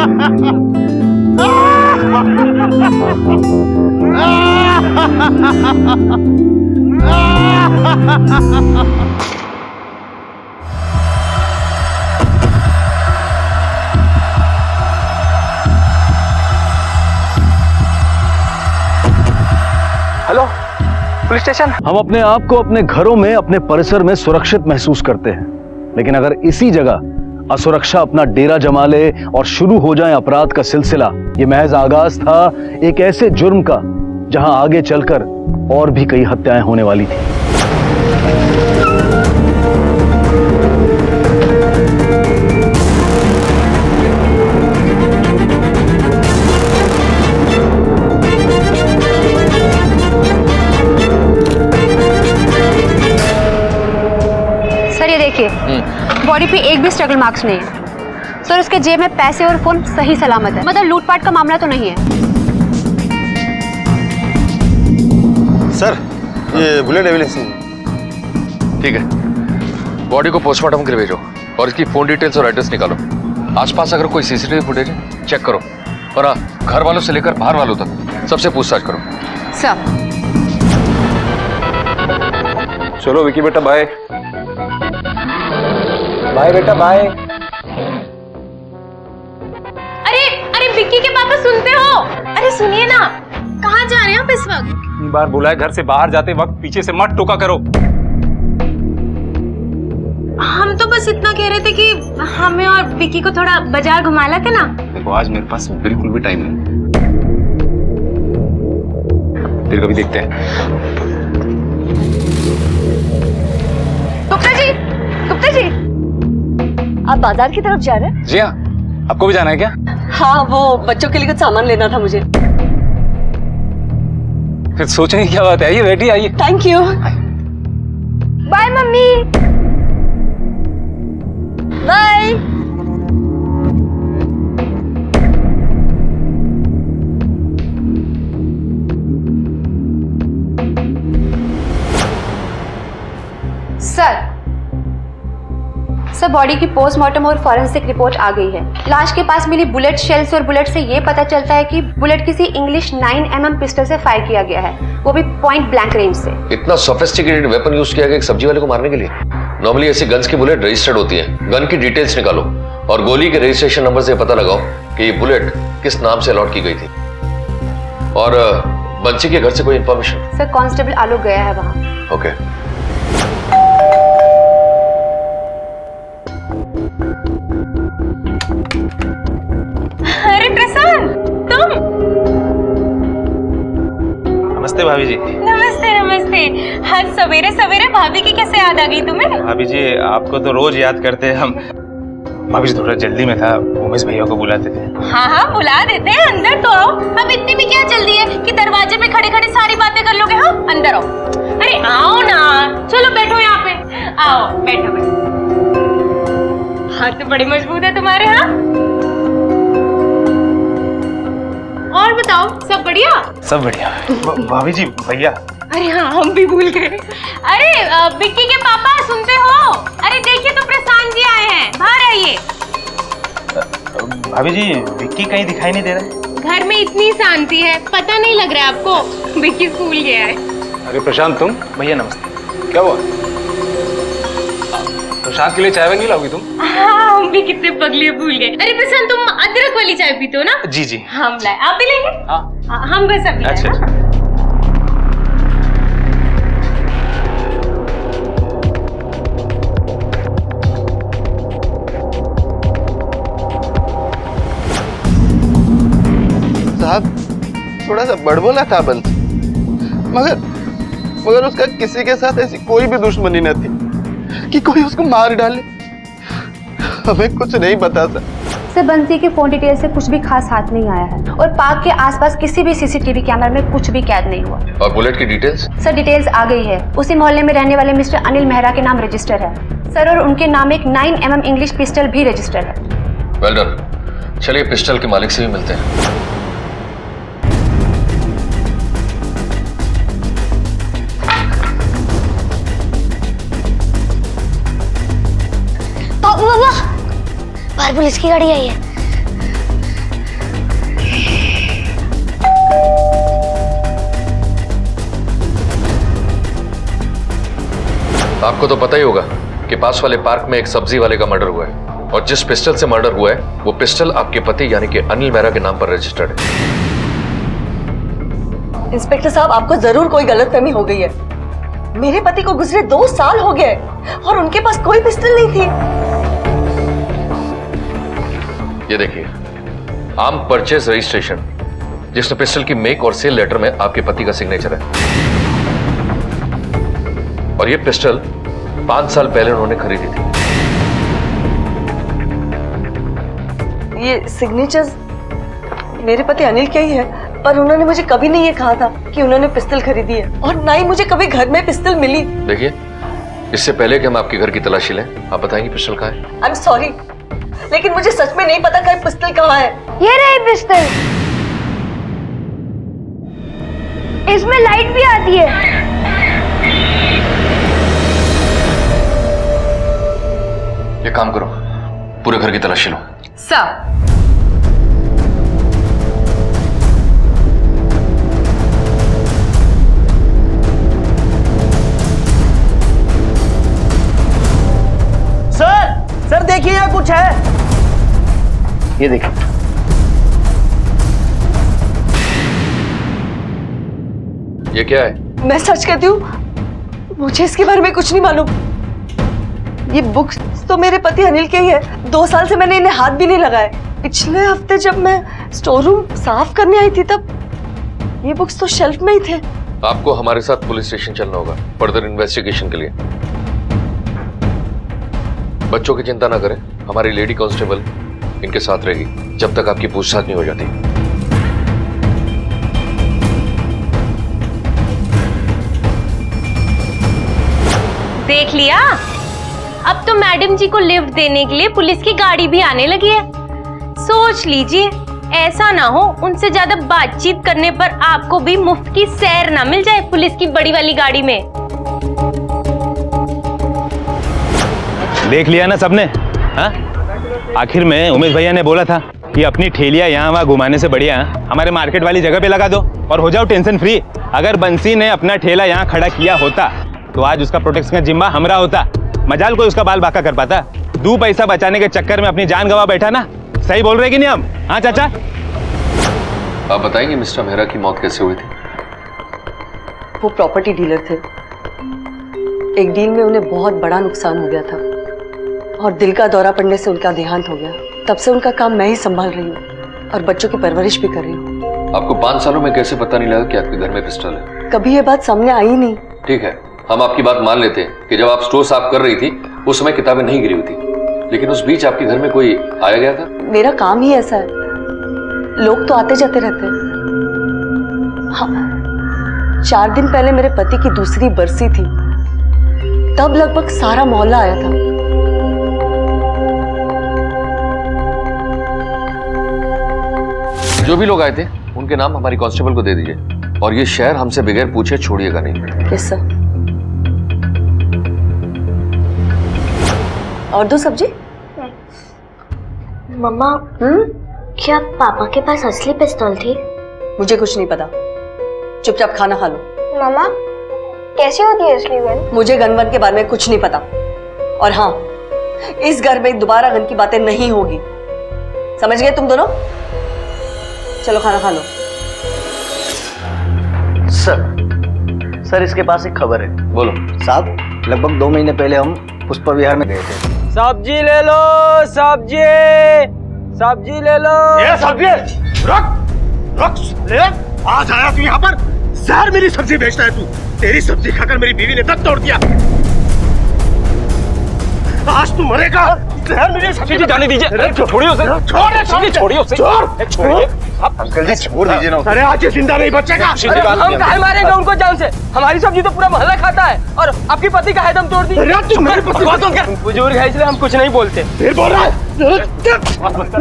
Hello, police station. हम अपने आप को अपने घरों में, अपने परिसर में सुरक्षित महसूस करते हैं, लेकिन अगर इसी जगह असुरक्षा अपना डेरा जमा ले और शुरू हो जाए अपराध का सिलसिला, ये महज आगाज था एक ऐसे जुर्म का जहां आगे चलकर और भी कई हत्याएं होने वाली थी। सर ये देखिए, बॉडी पे एक भी स्ट्रगल मार्क्स नहीं है। सर उसके जेब में पैसे और फोन सही सलामत है, मतलब लूटपाट का मामला तो नहीं है। सर ये बुलेट एविडेंस ठीक है, बॉडी को पोस्टमार्टम के लिए भेजो और इसकी फोन डिटेल्स और एड्रेस निकालो। आसपास अगर कोई सीसीटीवी फुटेज है चेक करो, और हाँ, घर वालों से लेकर बाहर वालों तक सबसे पूछताछ करो। सर चलो विकी बेटा, बाय बाय बेटा, बाय। अरे अरे विक्की के पापा सुनते हो? अरे सुनिए ना, कहाँ जा रहे हैं आप इस वक्त? कितनी बार बोला है घर से बाहर जाते वक्त पीछे से मत टोका करो। हम तो बस इतना कह रहे थे कि हमें और विक्की को थोड़ा बाजार घुमा लाते ना। देखो आज मेरे पास बिल्कुल भी टाइम नहीं, फिर कभी देखते हैं। गुप्ता जी, गुप्ता जी, आप बाजार की तरफ जा रहे हैं? जी हाँ, आपको भी जाना है क्या? हाँ, वो बच्चों के लिए कुछ सामान लेना था मुझे। फिर सोचने की क्या बात है, आइए बैठिए, आइए। Thank you. Bye mummy. Bye. Sir body की पोस्टमार्टम और फॉरेंसिक रिपोर्ट आ गई है। लाश के पास मिली बुलेट शेल्स और बुलेट से ये पता चलता है कि बुलेट किसी इंग्लिश 9mm पिस्टल से फायर किया गया है, वो भी पॉइंट ब्लैंक रेंज से। इतना सोफिस्टिकेटेड वेपन यूज किया गया एक सब्जी वाले को मारने के लिए? नॉर्मली ऐसी गन्स की बुलेट रजिस्टर्ड होती है। गन की डिटेल्स निकालो और गोली के रजिस्ट्रेशन नंबर से पता लगाओ कि ये बुलेट किस नाम से अलॉट की गई थी। और बंसी के घर से कोई इंफॉर्मेशन? सर कांस्टेबल आलोक गया है वहाँ। ओके। अरे प्रशांत, तुम? नमस्ते भाभी जी। नमस्ते नमस्ते। आज सवेरे सवेरे भाभी की कैसे याद आ गई तुम्हें? भाभी जी आपको तो रोज याद करते हैं हम। भाभी जी थोड़ा जल्दी में था, उमेश भैया को बुलाते थे। हाँ हाँ बुला देते हैं, अंदर तो आओ। अब इतनी भी क्या जल्दी है कि दरवाजे पे खड़े खड़े सारी बातें कर लोगे? हाँ अंदर आओ। अरे आओ ना, चलो बैठो यहाँ पे, आओ बैठो बैठो। हाथ तो बड़े मजबूत है तुम्हारे। हाँ और बताओ, सब बढ़िया? सब बढ़िया। भाभी जी भैया। अरे हाँ हम भी भूल गए। अरे विक्की के पापा सुनते हो? अरे देखिए तो प्रशांत जी आए हैं, बाहर आइए। भाभी जी विक्की कहीं दिखाई नहीं दे रहा? घर में इतनी शांति है, पता नहीं लग रहा है आपको? विक्की स्कूल गया है। अरे प्रशांत तुम? भैया नमस्ते। क्या हुआ? प्रशांत के लिए चाय नहीं लाओगी तुम? हाँ हम भी कितने पगले भूल गए। अरे प्रशांत तुम अदरक वाली चाय पीते हो ना? जी जी। हम लाए, आप भी लेंगे? हाँ हम बस अभी लाए। अच्छा। साहब थोड़ा सा बड़बोला था बंस, मगर उसका किसी के साथ ऐसी कोई भी दुश्मनी न थी कि कोई उसको मार डाले। हमें कुछ नहीं पता सर बंसी के फोन डिटेल से कुछ भी खास हाथ नहीं आया है और पार्क के आसपास किसी भी सीसीटीवी कैमरा में कुछ भी कैद नहीं हुआ। और बुलेट की डिटेल्स? सर डिटेल्स आ गई है। उसी मोहल्ले में रहने वाले मिस्टर अनिल मेहरा के नाम रजिस्टर है सर, और उनके नाम एक 9mm इंग्लिश पिस्टल भी रजिस्टर है। Well done. चलिए पिस्टल के मालिक से भी मिलते हैं। बाबा बाहर पुलिस की गाड़ी आई है। आपको तो पता ही होगा कि पास वाले पार्क में एक सब्जी वाले का मर्डर हुआ है, और जिस पिस्टल से मर्डर हुआ है वो पिस्टल आपके पति यानी कि अनिल मेहरा के नाम पर रजिस्टर्ड है। इंस्पेक्टर साहब, आपको जरूर कोई गलतफहमी हो गई है। मेरे पति को गुजरे 2 साल हो गए और उनके पास कोई पिस्टल नहीं थी। ये देखिए, आर्म परचेज रजिस्ट्रेशन, जिसमें पिस्टल की मेक और सेल लेटर में आपके पति का सिग्नेचर है। और ये पिस्टल 5 साल पहले उन्होंने खरीदी थी। ये सिग्नेचर्स मेरे पति अनिल के ही है, पर उन्होंने मुझे कभी नहीं ये कहा था कि उन्होंने पिस्टल खरीदी है, और ना ही मुझे कभी घर में पिस्टल मिली। देखिए, इससे पहले कि हम आपके घर की तलाशी लें, आप बताएंगे पिस्टल कहाँ है? आई एम सॉरी, लेकिन मुझे सच में नहीं पता कि पिस्टल कहाँ है। ये रही पिस्टल, इसमें लाइट भी आती है। एक काम करो, पूरे घर की तलाशी लो। सर, सर देखिए यहाँ कुछ है। ये देखिए, ये क्या है? मैं सच कहती हूँ, मुझे इसके बारे में कुछ नहीं मालूम। ये बुक्स तो मेरे पति अनिल के ही है। 2 साल से मैंने इन्हें हाथ भी नहीं लगाए। पिछले हफ्ते जब मैं स्टोर रूम साफ करने आई थी तब ये बुक्स तो शेल्फ में ही थे। आपको हमारे साथ पुलिस स्टेशन चलना होगा फर्दर इन्वेस्टिगेशन के लिए। बच्चों की चिंता ना करें, हमारी लेडी कांस्टेबल इनके साथ रहेगी जब तक आपकी पूछताछ नहीं हो जाती। देख लिया, अब तो मैडम जी को लिफ्ट देने के लिए पुलिस की गाड़ी भी आने लगी है। सोच लीजिए, ऐसा ना हो उनसे ज्यादा बातचीत करने पर आपको भी मुफ्त की सैर ना मिल जाए पुलिस की बड़ी वाली गाड़ी में। देख लिया ना सबने, हाँ? आखिर में उमेश भैया ने बोला था कि अपनी ठेलियां यहाँ वहाँ घुमाने से बढ़िया हमारे मार्केट वाली जगह पे लगा दो और हो जाओ टेंशन फ्री। अगर बंसी ने अपना ठेला यहाँ खड़ा किया होता तो आज उसका प्रोटेक्शन का जिम्मा हमरा होता। मजाल कोई उसका बाल बाका कर पाता। 2 पैसा बचाने के चक्कर में अपनी जान गवा बैठा ना। सही बोल रहे कि नहीं हम? हाँ चाचा, आप बताएंगे मिस्टर मेहरा की मौत कैसे हुई थी? वो प्रॉपर्टी डीलर थे। एक डील में उन्हें बहुत बड़ा नुकसान हो गया था और दिल का दौरा पड़ने से उनका देहांत हो गया। तब से उनका काम मैं ही संभाल रही हूँ और बच्चों की परवरिश भी कर रही हूँ। आपको 5 सालों में कैसे पता नहीं लगा कि आपके घर में पिस्टल है? कभी ये बात सामने आई नहीं। ठीक है, हम आपकी बात मान लेते हैं कि जब आप स्टोर साफ कर रही थी उस समय किताबें नहीं गिरी हुई थी, लेकिन उस बीच आपके घर में कोई आया गया था? मेरा काम ही ऐसा है, लोग तो आते जाते रहते हैं। हाँ, 4 दिन पहले मेरे पति की दूसरी बरसी थी, तब लगभग सारा मोहल्ला आया था। जो भी लोग आए थे उनके नाम हमारी कांस्टेबल को दे दीजिए और ये शहर हमसे बगैर पूछे छोड़िएगा नहीं। Yes sir. और 2 सब्जी? मम्मा, क्या पापा के पास असली पिस्तौल थी? मुझे कुछ नहीं पता, चुपचाप खाना खा लो। मम्मा, कैसी होती है असली गन? मुझे गन वन के बारे में कुछ नहीं पता। और हाँ, इस घर में दोबारा गन की बातें नहीं होगी, समझ गए तुम दोनों? चलो खाना खा लो। सर इसके पास एक खबर है। बोलो साहब, लगभग 2 महीने पहले हम पुष्प विहार में गए थे। सब्जी ले लो, सब्जी सब्जी ले लो। ये सब्जी रख ले। आज आया तू यहाँ पर, जहर मेरी सब्जी बेचता है तू। तेरी सब्जी खाकर मेरी बीवी ने दम तोड़ दिया। आज तू मरेगा। जहर मेरी सब्जी जाने दीजिए। छोड़िए उसे, छोड़िए उसे, छोड़िए। अंकल जी छोड़ दीजिए ना। अरे आज ये जिंदा नहीं बचेगा। हम काहे मारेंगे उनको जान से? हमारी सब्जी तो पूरा मोहल्ला खाता है और आपकी पति का है दम तोड़ दी। बुजुर्ग है इसलिए हम कुछ नहीं बोलते। फिर बोल रहा है।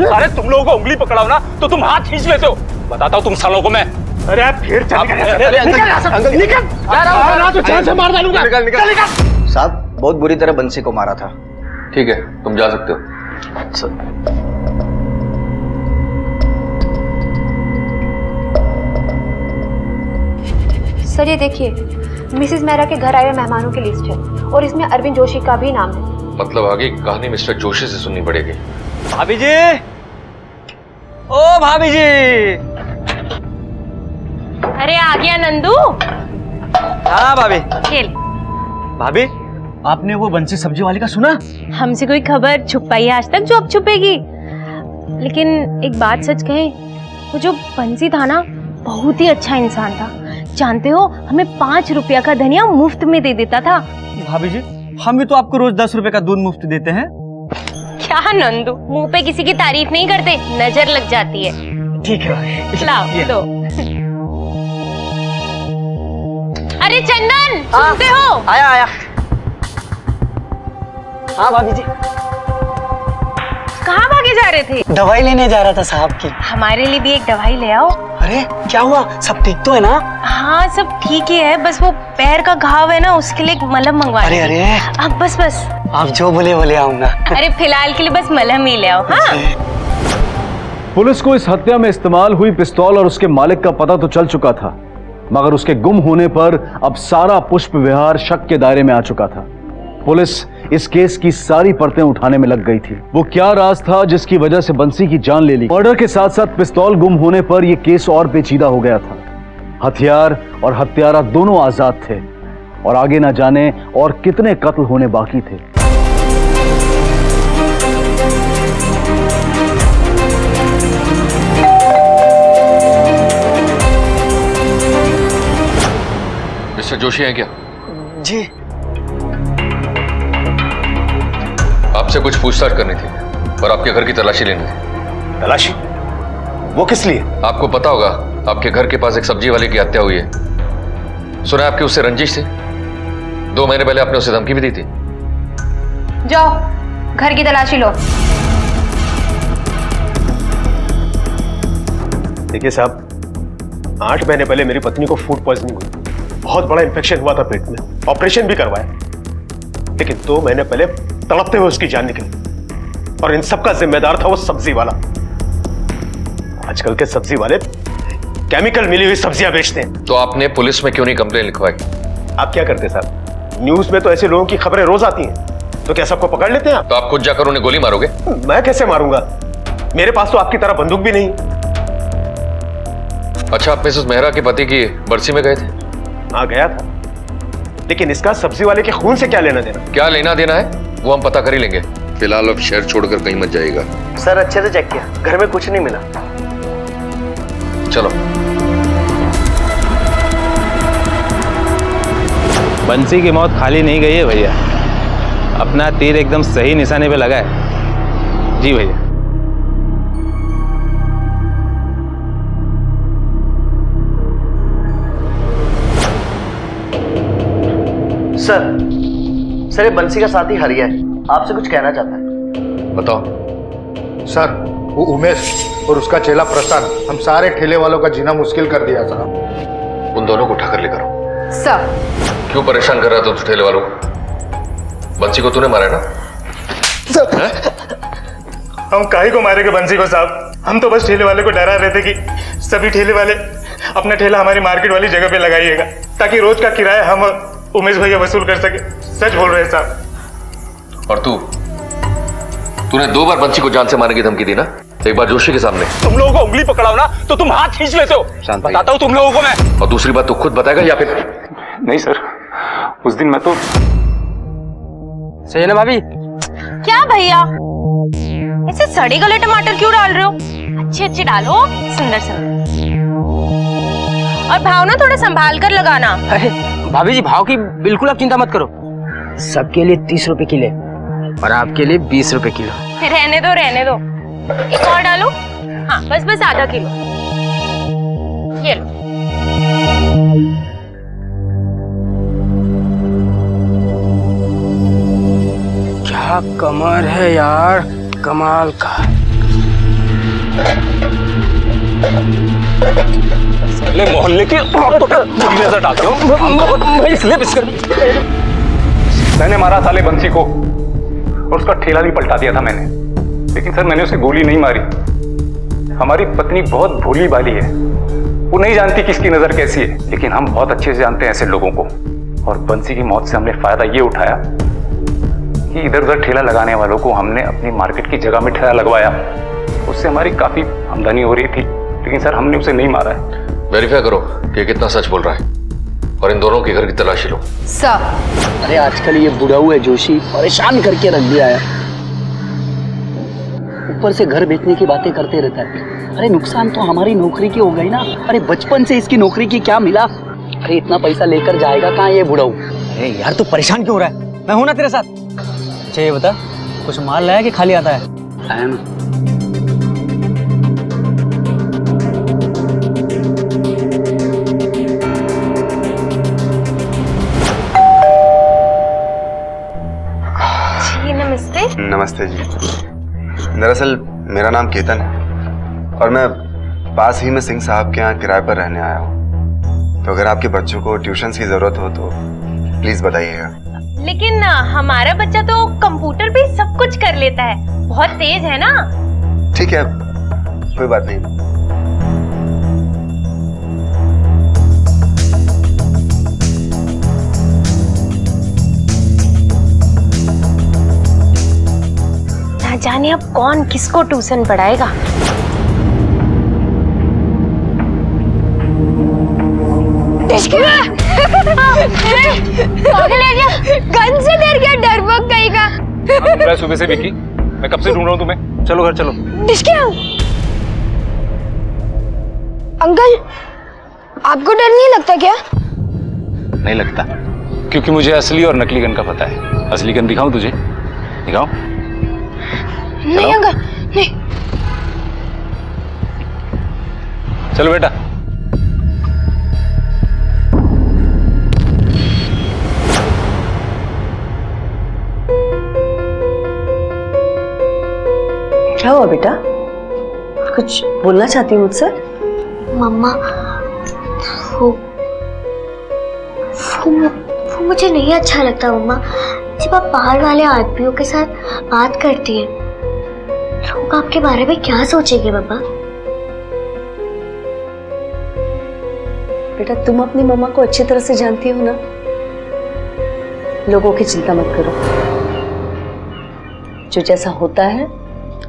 अरे तुम लोगों को उंगली पकड़ाओ ना तो तुम हाथ खींच लेते हो। बताता हूँ तुम सालों को मैं। अरे फिर निकल तो जान से मार डालूंगा। निकल साहब, बहुत बुरी तरह बंसी को मारा था। ठीक है, तुम जा सकते हो। सर ये देखिए, मिसेस मेहरा के घर आए हुए मेहमानों की लिस्ट है और इसमें अरविंद जोशी का भी नाम है। मतलब आगे की कहानी मिस्टर जोशी से सुननी पड़ेगी। भाभी जी, ओ भाभी जी। अरे आ गया नंदू। हाँ भाभी। खेल। भाभी, आपने वो बंसी सब्जी वाले का सुना? हमसे कोई खबर छुप पाई है आज तक जो अब छुपेगी? लेकिन एक बात सच कहें, वो जो बंसी था ना, बहुत ही अच्छा इंसान था। जानते हो, हमें 5 रुपया का धनिया मुफ्त में दे देता था। भाभी जी, हम भी तो आपको रोज 10 रुपए का दूध मुफ्त देते हैं। क्या नंदू, मुंह पे किसी की तारीफ नहीं करते, नजर लग जाती है। ठीक है, लाओ दो। अरे चंदन, सुनते हो? आया आया। हाँ भाभी जी। कहाँ भागे जा रहे थे? दवाई लेने जा रहा था साहब की। हमारे लिए भी एक दवाई ले आओ। अरे क्या हुआ, सब ठीक तो है ना? हाँ सब ठीक ही है, बस वो पैर का घाव है ना, उसके लिए एक मलहम मंगवा। अरे अरे, अब बस बस। आप जो बोले आऊंगा। अरे फिलहाल के लिए बस मलहम ही ले आओ। हाँ। पुलिस को इस हत्या में इस्तेमाल हुई पिस्तौल और उसके मालिक का पता तो चल चुका था, मगर उसके गुम होने पर अब सारा पुष्प विहार शक के दायरे में आ चुका था। पुलिस इस केस की सारी परतें उठाने में लग गई थी। वो क्या राज था जिसकी वजह से बंसी की जान ले ली? मर्डर के साथ साथ पिस्तौल गुम होने पर यह केस और पेचीदा हो गया था। हथियार और हत्यारा दोनों आजाद थे और आगे ना जाने और कितने कत्ल होने बाकी थे। मिस्टर जोशी हैं क्या? जी। आपसे कुछ पूछताछ करनी थी और आपके घर की तलाशी लेनी थी। तलाशी? वो किस लिए? आपको पता होगा, आपके घर के पास एक सब्जी वाले की हत्या हुई है। सुना है आपकी उससे रंजिश थी। 2 महीने पहले आपने उसे धमकी भी दी थी। जाओ घर की तलाशी लो। देखिए साहब, 8 महीने पहले मेरी पत्नी को फूड पॉइजनिंग हुई। बहुत बड़ा इन्फेक्शन हुआ था पेट में, ऑपरेशन भी करवाया, लेकिन 2 महीने पहले तड़पते हुए उसकी जान निकली और इन सब का जिम्मेदार था वो सब्जी वाला। आजकल के सब्जी वाले केमिकल मिली हुई सब्जियां बेचते हैं। तो आपने पुलिस में क्यों नहीं कंप्लेन लिखवाई? आप क्या करते साहब, न्यूज में तो ऐसे लोगों की खबरें रोज आती हैं, तो क्या सबको पकड़ लेते हैं आप? तो आप खुद जाकर उन्हें गोली मारोगे? मैं कैसे मारूंगा, मेरे पास तो आपकी तरह बंदूक भी नहीं। अच्छा, आप मिसेस मेहरा के पति की बरसी में गए थे? हाँ गया था, लेकिन इसका सब्जी वाले के खून से क्या लेना देना? क्या लेना देना है वो हम पता कर ही लेंगे। फिलहाल अब शहर छोड़कर कहीं मत जाइएगा। सर अच्छे से चेक किया, घर में कुछ नहीं मिला। चलो। बंसी की मौत खाली नहीं गई है भैया, अपना तीर एकदम सही निशाने पे लगा है। जी भैया। सर ये बंसी का साथी हरिया है, आपसे कुछ कहना चाहता है। बताओ। सर वो उमेश और उसका चेला प्रशांत हम सारे ठेले वालों का जीना मुश्किल कर दिया साहब। उन दोनों को उठाकर लेकर आओ। सर क्यों परेशान कर रहा था तू ठेले वालों को? बंसी को तूने मारा ना? हम काहे को मारेंगे बंसी को साहब? हम तो बस ठेले वाले को डरा रहे थे कि सभी ठेले वाले अपना ठेला हमारी मार्केट वाली जगह पे लगाइएगा, ताकि रोज का किराया हम उमेश भैया वसूल कर सके। सच बोल रहे हैं साहब। और तूने 2 बार बंसी को जान से मारने की धमकी दी ना? एक बार जोशी के सामने। तुम लोगों को उंगली पकड़ाओ ना तो तुम हाथ खींच लेते हो। बताता हूँ तुम लोगों को मैं। और दूसरी बात तू खुद बताएगा या फिर? नहीं सर, उस दिन मैं तो। सही है ना भाभी? क्या भैया, ऐसे सड़े गले टमाटर क्यों डाल रहे हो? अच्छे अच्छे डालो, सुंदर सुंदर। और भाव ना थोड़ा संभाल कर लगाना। अरे भाभी जी, भाव की बिल्कुल आप चिंता मत करो। सबके लिए 30 रुपए किलो और आपके लिए 20 रुपए किलो। रहने दो रहने दो, एक और डालो। हाँ बस बस आधा किलो, ये लो। क्या कमर है यार, कमाल का। मोहल्ले की नजर डालते हो। मैंने मारा साले बंसी को और उसका ठेला भी पलटा दिया था मैंने, लेकिन सर मैंने उसे गोली नहीं मारी। हमारी पत्नी बहुत भोली भाली है, वो नहीं जानती किसकी नजर कैसी है, लेकिन हम बहुत अच्छे से जानते हैं ऐसे लोगों को। और बंसी की मौत से हमने फायदा ये उठाया कि इधर उधर ठेला लगाने वालों को हमने अपनी मार्केट की जगह में ठेला लगवाया। उससे हमारी काफी आमदनी हो रही थी, लेकिन सर हमने उसे नहीं मारा है। वेरीफाई करो कि कितना सच बोल रहा है और इन दोनों के घर की तलाशी लो। सर अरे आजकल ये बुढ़ाऊ है जोशी, परेशान करके रख दिया है। ऊपर से घर बेचने की बातें करते रहता है। अरे नुकसान तो हमारी नौकरी की हो गई ना। अरे बचपन से इसकी नौकरी की क्या मिला? अरे इतना पैसा लेकर जाएगा कहाँ ये बुढ़ाऊ? अरे यार तू परेशान क्यों हो रहा है? मैं हूं ना तेरे साथ। अच्छा ये बता, कुछ माल लाया कि खाली आता है? आया ना। जी नमस्ते। नमस्ते जी। दरअसल मेरा नाम केतन है और मैं पास ही में सिंह साहब के यहाँ किराए पर रहने आया हूँ। तो अगर आपके बच्चों को ट्यूशन की जरूरत हो तो प्लीज बताइएगा। लेकिन हमारा बच्चा तो कंप्यूटर भी सब कुछ कर लेता है, बहुत तेज है ना। ठीक है, कोई बात नहीं। ना जाने अब कौन किसको ट्यूशन पढ़ाएगा। गन से डर गया, डरपोक कहीं का। सुबह से विकी, मैं कब से ढूंढ रहा हूँ तुम्हें। चलो घर चलो। अंकल आपको डर नहीं लगता क्या? नहीं लगता, क्योंकि मुझे असली और नकली गन का पता है। असली गन दिखाऊं तुझे? दिखाऊं? नहीं अंकल नहीं। चलो बेटा। क्या हुआ बेटा? कुछ बोलना चाहती हूँ मुझसे? मम्मा वो मुझे नहीं अच्छा लगता मम्मा। जब आप बाहर वाले आदमियों के साथ बात करती हैं, लोग आपके बारे में क्या सोचेंगे पापा? बेटा तुम अपनी मम्मा को अच्छी तरह से जानती हो ना। लोगों की चिंता मत करो, जो जैसा होता है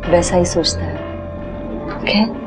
वैसा ही सोचता है। ओके?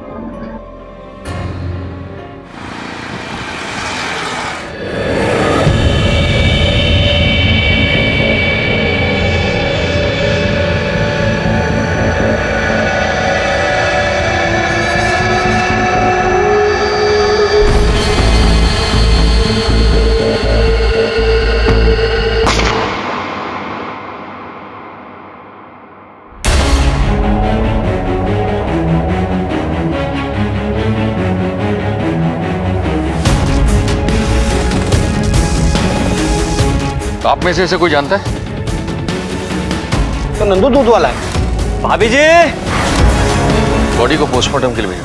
आप में से इसे कोई जानता है? तो नंदू दूध वाला है। भाभी जी, बॉडी को पोस्टमार्टम के लिए भेजो।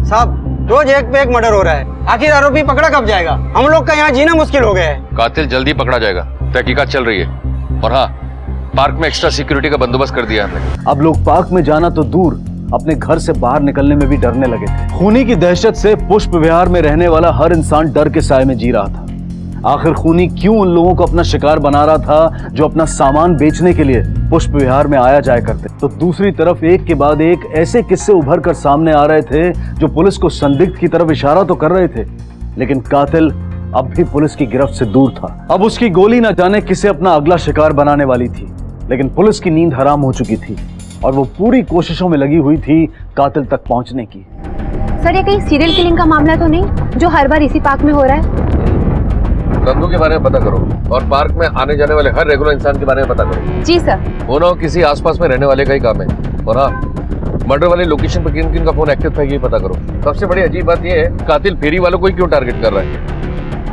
साहब रोज एक पे एक मर्डर हो रहा है, आखिर आरोपी पकड़ा कब जाएगा? हम लोग का यहाँ जीना मुश्किल हो गया है। कातिल जल्दी पकड़ा जाएगा, तहकीकात चल रही है। और हाँ, पार्क में एक्स्ट्रा सिक्योरिटी का बंदोबस्त कर दिया हमने। अब लोग पार्क में जाना तो दूर, अपने घर से बाहर निकलने में भी डरने लगे थे। खूनी की दहशत से पुष्प विहार में रहने वाला हर इंसान डर के साए में जी रहा था। आखिर खूनी क्यों उन लोगों को अपना शिकार बना रहा था जो अपना सामान बेचने के लिए पुष्प विहार में आया जाया करते? तो दूसरी तरफ एक के बाद एक ऐसे किस्से उभर कर सामने आ रहे थे जो पुलिस को संदिग्ध की तरफ इशारा तो कर रहे थे, लेकिन कातिल अब भी पुलिस की गिरफ्त से दूर था। अब उसकी गोली न जाने किसे अपना अगला शिकार बनाने वाली थी, लेकिन पुलिस की नींद हराम हो चुकी थी और वो पूरी कोशिशों में लगी हुई थी कातिल तक पहुंचने की। सर ये कहीं सीरियल किलिंग का मामला तो नहीं जो हर बार इसी पार्क में हो रहा है? नंदू के बारे में पता करो और पार्क में आने जाने वाले हर रेगुलर इंसान के बारे में पता करो। जी सर। वो ना किसी आसपास में रहने वाले का ही काम है। और हाँ, मर्डर वाले लोकेशन पर किन किन का फोन एक्टिव था ये पता करो। सबसे बड़ी अजीब बात ये है, कातिल फेरी वालों को ही क्यों टारगेट कर रहा है?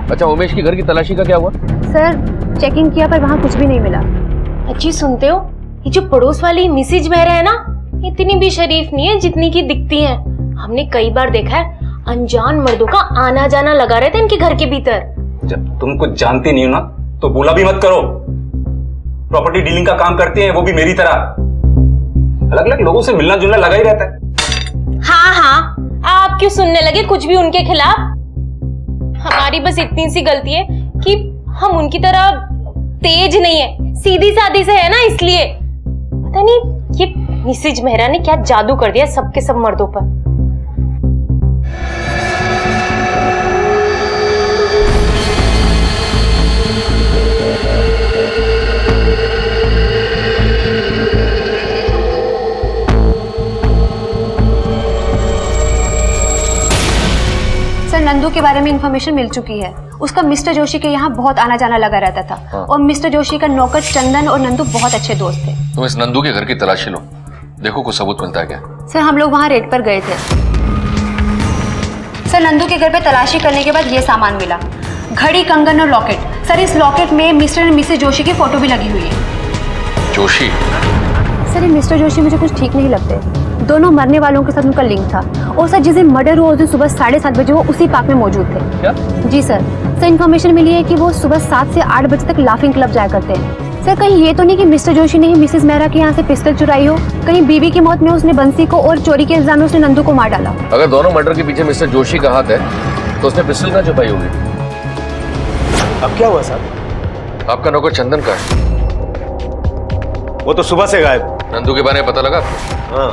अच्छा, उमेश की घर की तलाशी का क्या हुआ? सर चेकिंग किया पर वहाँ कुछ भी नहीं मिला। अच्छी सुनते हो, ये जो पड़ोस वाली मिसिज मेहरा है ना, इतनी भी शरीफ नहीं है जितनी की दिखती है। हमने कई बार देखा है, अनजान मर्दों का आना जाना लगा रहता है इनके घर के भीतर। जब तुम कुछ जानती नहीं हो ना तो बोला भी मत करो। प्रॉपर्टी डीलिंग का काम करते हैं, वो भी मेरी तरह। अलग अलग लोगों से मिलना जुलना लगा ही रहता है। हाँ हाँ, आप क्यों सुनने लगे कुछ भी उनके खिलाफ? हमारी बस इतनी सी गलती है कि हम उनकी तरह तेज नहीं है, सीधी सादी से है ना, इसलिए। पता नहीं ये मिसेज मेहरा ने क्या जादू कर दिया सबके सब मर्दों पर। सर, नंदू के बारे में इंफॉर्मेशन मिल चुकी है। उसका मिस्टर जोशी के यहाँ बहुत आना जाना लगा रहता था। हाँ। और मिस्टर जोशी का नौकर चंदन और नंदू बहुत अच्छे दोस्त थे। तुम इस नंदू के घर की तलाशी लो, देखो कुछ सबूत मिलता है क्या। सर, हम लोग वहाँ रेड पर गए थे। सर, नंदू के घर पे तलाशी करने के बाद ये सामान मिला, घड़ी, कंगन और लॉकेट। सर, इस लॉकेट में मिस्टर और मिसेज जोशी की फोटो भी लगी हुई है। जोशी? सर, ये मिस्टर जोशी मुझे कुछ ठीक नहीं लगते। दोनों मरने वालों के साथ उनका लिंक था। और सर, जिस दिन मर्डर हुआ उस दिन सुबह 7:30 बजे वो उसी पार्क में मौजूद थे। क्या? जी सर। सर, इन्फॉर्मेशन मिली है कि वो सुबह 7 से 8 बजे तक लाफिंग क्लब जाया करते हैं। सर, कहीं ये तो नहीं कि मिस्टर जोशी ने ही मिसेज मेहरा के यहाँ से पिस्टल चुराई हो? कहीं बीवी की मौत में उसने बंसी को और चोरी के इल्जाम में उसने नंदू को मार डाला? अगर दोनों मर्डर के पीछे मिस्टर जोशी का हाथ है तो उसने पिस्टल ना छुपाई होगी। अब क्या हुआ साहब? आपका नौकर चंदन का है, वो तो सुबह से गायब। नंदू के बारे में पता लगा आपको? हाँ,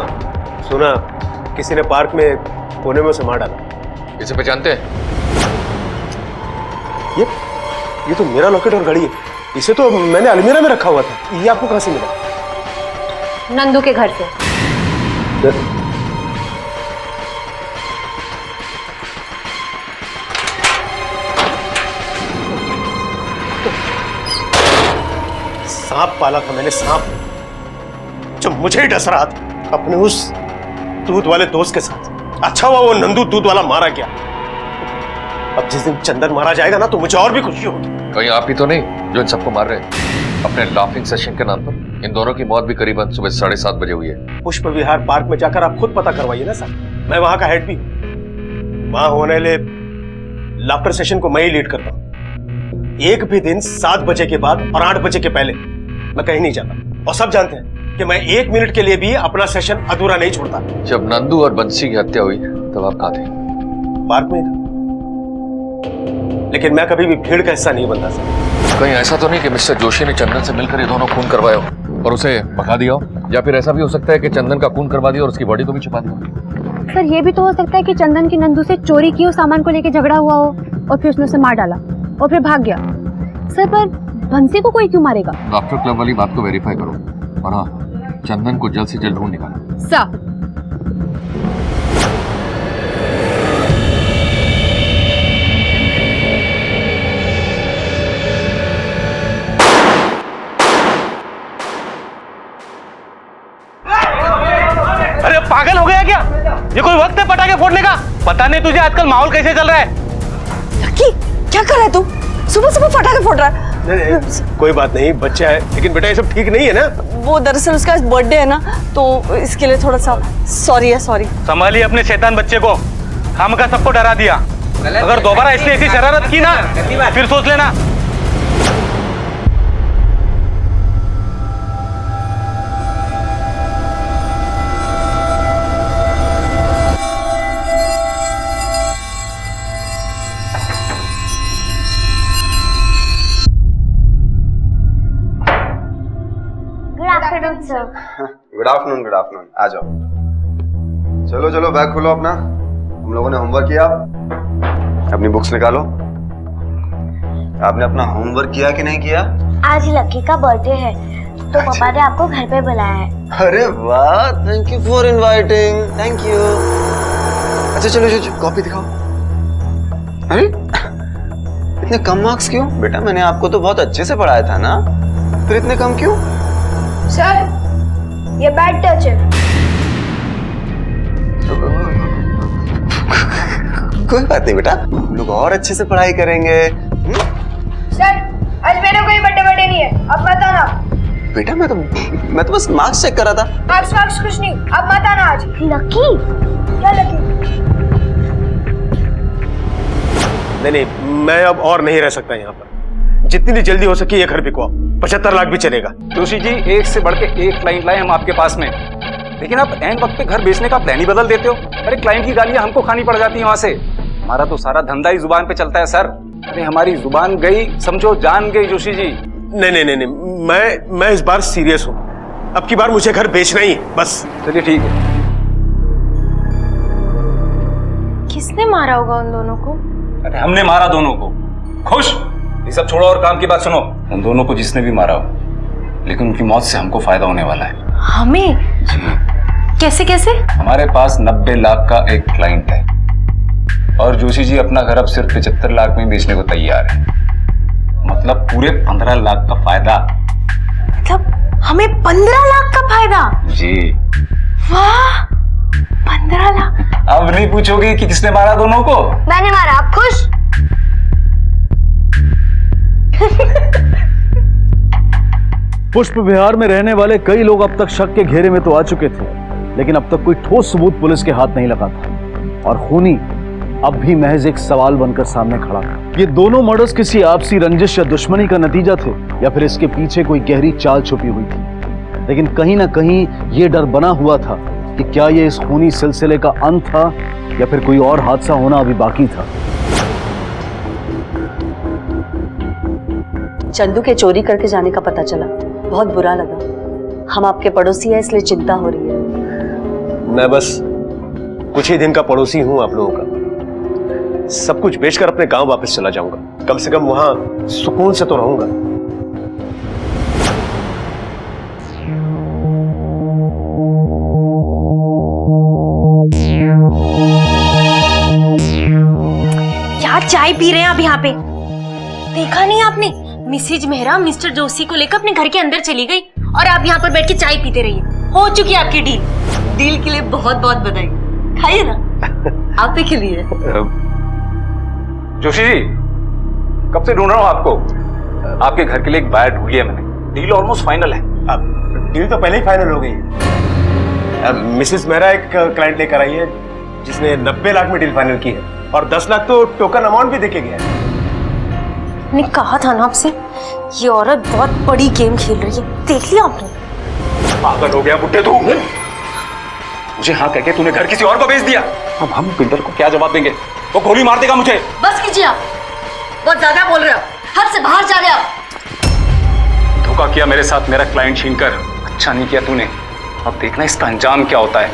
सुना किसी ने पार्क में कोने में उसे मार डाला। इसे पहचानते हैं? ये तो मेरा लॉकेट और घड़ी है। इसे तो मैंने अलमीरा में रखा हुआ था। ये आपको कहां से मिला? नंदू के घर से। सांप पाला था मैंने, सांप जो मुझे ही डस रहा था अपने उस दूध वाले दोस्त के साथ। अच्छा हुआ वो नंदू दूध वाला मारा गया। अब जिस दिन चंदन मारा जाएगा ना तो मुझे और भी खुशी होगी। कहीं आप ही तो नहीं जो इन सबको मार रहे हैं अपने लाफिंग सेशन के नाम पर? इन दोनों की मौत भी करीबन सुबह 7:30 बजे हुई है। पुष्प विहार पार्क में जाकर आप खुद पता करवाइए ना सर, मैं वहां का हेड भी हूं। वहां होने ले लाफ्टर सेशन को मैं ही लीड करता हूं। एक भी दिन 7 बजे के बाद और 8 बजे के पहले मैं कहीं नहीं जाता। और सब जानते हैं कि मैं 1 मिनट के लिए भी अपना सेशन अधूरा नहीं छोड़ता। जब नंदू और बंसी की हत्या हुई तब आप कहाँ थे? पार्क में था, लेकिन मैं कभी भी भीड़ का हिस्सा नहीं बनता सर। कहीं ऐसा तो नहीं कि मिस्टर जोशी ने चंदन से मिलकर ये दोनों खून करवाया हो और उसे भगा दिया हो? या फिर ऐसा भी हो सकता है कि चंदन का खून करवा दिया और उसकी बॉडी को भी छुपा दिया? सर, ये भी तो हो सकता है कि चंदन की नंदू से चोरी की हो सामान को लेकर झगड़ा हुआ हो और फिर उसने उसे मार डाला और फिर भाग गया। सर, पर बंसी को कोई क्यों मारेगा? डॉक्टर क्लब वाली बात को वेरीफाई करो और हाँ, चंदन को जल्द से जल्द ढूंढ निकालो। सर, अरे पागल हो गया क्या? ये कोई वक्त है पटाखे फोड़ने का? पता नहीं तुझे आजकल माहौल कैसे चल रहा है। लकी, क्या कर रहा है तू? सुबह सुबह पटाखे फोड़ रहा है। नहीं, कोई बात नहीं, बच्चा है, लेकिन बेटा ये सब ठीक नहीं है ना। वो दरअसल उसका बर्थडे है ना, तो इसके लिए थोड़ा सा सॉरी है। सॉरी। संभालिए अपने शैतान बच्चे को, हमका सबको डरा दिया। अगर दोबारा इसने ऐसी शरारत की ना फिर सोच लेना। Good afternoon, good afternoon. आ जाओ, चलो चलो बैग खोलो अपना। हम लोगों ने होमवर्क किया, अपनी बुक्स निकालो। आपने अपना होमवर्क किया कि नहीं किया? आज लकी का बर्थडे है तो पापा ने आपको घर पे बुलाया है। अरे वाह, thank you for inviting. Thank you. अच्छा चलो चलो कॉपी दिखाओ। अरे इतने कम मार्क्स क्यों? बेटा मैंने आपको तो बहुत अच्छे से पढ़ाया था ना, फिर इतने कम क्यों? सर, ये बैड टच है। कोई बात नहीं बेटा, हम लोग और अच्छे से पढ़ाई करेंगे। सर, आज मेरे कोई बर्थडे नहीं है, अब मत आना। बेटा मैं तो बस मार्क्स चेक कर रहा था। मार्क्स कुछ नहीं, अब मत आना आज। लकी? क्या लकी? नहीं, मैं अब और नहीं रह सकता यहाँ पर। जितनी जल्दी हो सके ये घर बिकवाओ, 75 लाख भी चलेगा। जोशी जी, एक से बढ़ के एक क्लाइंट लाए हम आपके पास में, लेकिन आप एन वक्त पे घर बेचने का प्लान ही बदल देते हो। अरे क्लाइंट की गालियां हमको खानी पड़ जाती है वहां से। हमारा तो सारा धंधा ही जुबान पे चलता है सर। अरे हमारी जुबान गई समझो जान गई जोशी जी। नहीं नहीं नहीं नहीं, मैं इस बार सीरियस हूँ। अब की बार मुझे घर बेचना ही है बस। चलिए ठीक है। किसने मारा होगा उन दोनों को? अरे हमने मारा दोनों को। खुश? ये सब छोड़ो और काम की बात सुनो। उन दोनों को जिसने भी मारा हो, लेकिन उनकी मौत से हमको फायदा होने वाला है। हमें? कैसे कैसे? हमारे पास 90 लाख का एक क्लाइंट है और जोशी जी अपना घर अब सिर्फ 75 लाख में बेचने को तैयार है। मतलब पूरे 15 लाख का फायदा। मतलब हमें 15 लाख का फायदा? जी। वाह, 15 लाख। अब नहीं पूछोगे कि किसने मारा दोनों को? मैंने मारा। आप खुश? पुष्प विहार में रहने वाले कई लोग अब तक शक के घेरे में तो आ चुके थे, लेकिन अब तक कोई ठोस सबूत पुलिस के हाथ नहीं लगा था और खूनी अब भी महज एक सवाल बनकर सामने खड़ा था। ये दोनों मर्डर्स किसी आपसी रंजिश या दुश्मनी का नतीजा थे या फिर इसके पीछे कोई गहरी चाल छुपी हुई थी। लेकिन कहीं ना कहीं ये डर बना हुआ था कि क्या ये इस खूनी सिलसिले का अंत था या फिर कोई और हादसा होना अभी बाकी था। चंदू के चोरी करके जाने का पता चला, बहुत बुरा लगा। हम आपके पड़ोसी हैं इसलिए चिंता हो रही है। मैं बस कुछ ही दिन का पड़ोसी हूं आप लोगों का। सब कुछ बेचकर अपने गांव वापस चला जाऊंगा। कम से कम वहां सुकून से तो रहूंगा। क्या चाय पी रहे हैं आप यहाँ पे? देखा नहीं आपने? मिसेज मेहरा मिस्टर जोशी को लेकर अपने घर के अंदर चली गई और आप यहाँ पर बैठ के चाय पीते रहिए। हो चुकी है आपकी डील। डील के लिए बहुत बहुत बधाई। खाइए ना, आप ही के लिए। जोशी जी, कब से ढूंढ रहा हूं आपको। आपके घर के लिए एक बायर ढूंढ लिया मैंने। डील ऑलमोस्ट फाइनल है। अब डील तो पहले ही फाइनल हो गई है। मिसेस मेहरा एक क्लाइंट लेकर आई है जिसने 90 लाख में डील फाइनल की है और 10 लाख तो टोकन अमाउंट भी देके गया है। मैंने कहा था ना आपसे, ये औरत बहुत बड़ी गेम खेल रही है। देख लिया आपने? पागल हो गया बुड्ढे तू। मुझे हाँ कहके तूने घर किसी और को बेच दिया। अब हम बिल्डर को क्या जवाब देंगे? वो गोली मार देगा मुझे। बस कीजिए आप, बहुत ज्यादा बोल रहे हो। हद से बाहर जा रहे हो आप। धोखा किया मेरे साथ, मेरा क्लाइंट छीनकर। अच्छा नहीं किया तूने। अब देखना इसका अंजाम क्या होता है।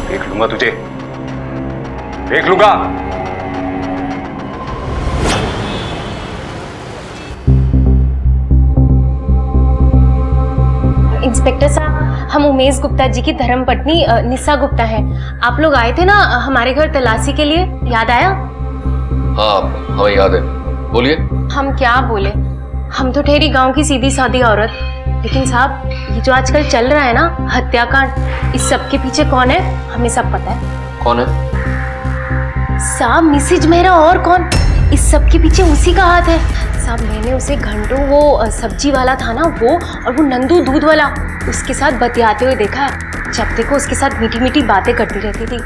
देख लूंगा तुझे, देख लूंगा। इंस्पेक्टर साहब, हम उमेश गुप्ता जी की धर्मपत्नी निशा गुप्ता हैं। आप लोग आए थे ना हमारे घर तलाशी के लिए, याद आया? हाँ हमें याद है, बोलिए। हम क्या बोले, हम तो ठहरी गांव की सीधी सादी औरत। लेकिन साहब, ये जो आजकल चल रहा है ना हत्याकांड, इस सब के पीछे कौन है हमें सब पता है। कौन है? साहब मिसेज मेहरा, और कौन? इस सब के पीछे उसी का हाथ है साहब। मैंने उसे घंटों, वो सब्जी वाला था ना वो, और वो नंदू दूध वाला, उसके साथ बतियाते हुए देखा है। जब देखो उसके साथ मीठी मीठी बातें करती रहती थी।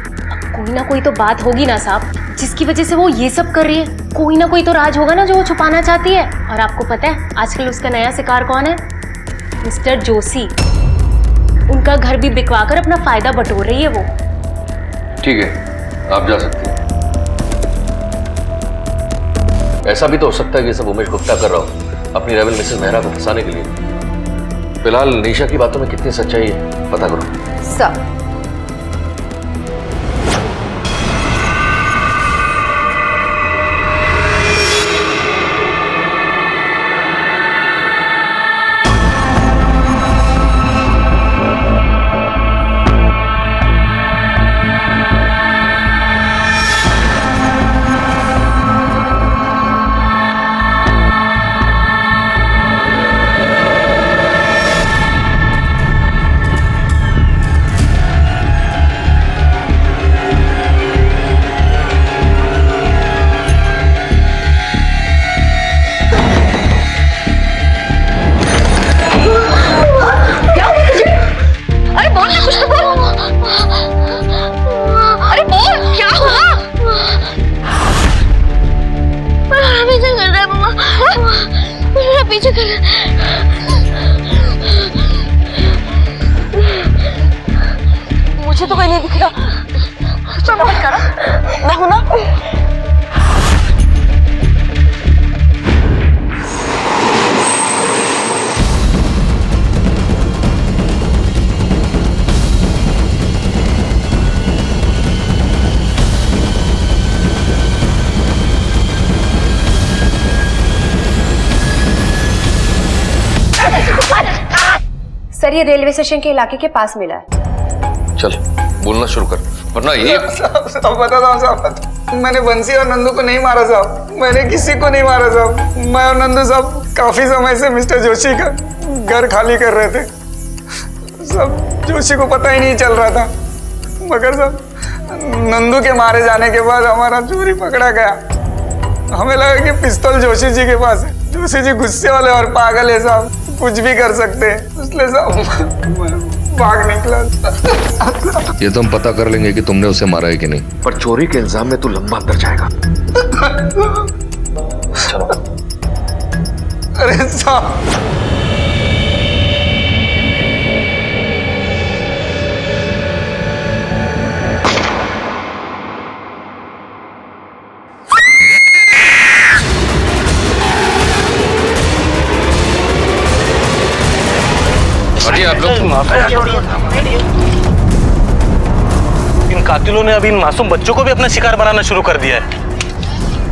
कोई ना कोई तो बात होगी ना साहब, जिसकी वजह से वो ये सब कर रही है। कोई ना कोई तो राज होगा ना जो वो छुपाना चाहती है। और आपको पता है आजकल उसका नया शिकार कौन है? मिस्टर जोशी। उनका घर भी बिकवा कर अपना फायदा बटोर रही है वो। ठीक है, आप जा सकते हैं। ऐसा भी तो हो सकता है कि सब उमेश गुप्ता कर रहा हो अपनी रेबल मिसेस मेहरा को फंसाने के लिए। फिलहाल निशा की बातों में कितनी सच्चाई है पता करो। सर, सर ये रेलवे स्टेशन के इलाके के पास मिला है। चल बोलना शुरू कर, वरना ये साहब बता दो साहब, मैंने बंसी और नंदू को नहीं मारा साहब, मैंने किसी को नहीं मारा साहब। मैं और नंदू साहब काफी समय से मिस्टर जोशी का घर खाली कर रहे थे साहब। जोशी को पता ही नहीं चल रहा था, मगर साहब नंदू के मारे जाने के बाद हमारा चोरी पकड़ा गया। हमें लगा कि पिस्तौल जोशी जी के पास है। जोशी जी गुस्से वाले और पागल है साहब, कुछ भी कर सकते हैं, इसलिए साहब भाग निकला। ये तो हम पता कर लेंगे कि तुमने उसे मारा है कि नहीं, पर चोरी के इल्जाम में तू लंबा अंदर जाएगा। अरे साहब आप लोग इन कातिलों ने अभी इन मासूम बच्चों को भी अपना शिकार बनाना शुरू कर दिया है।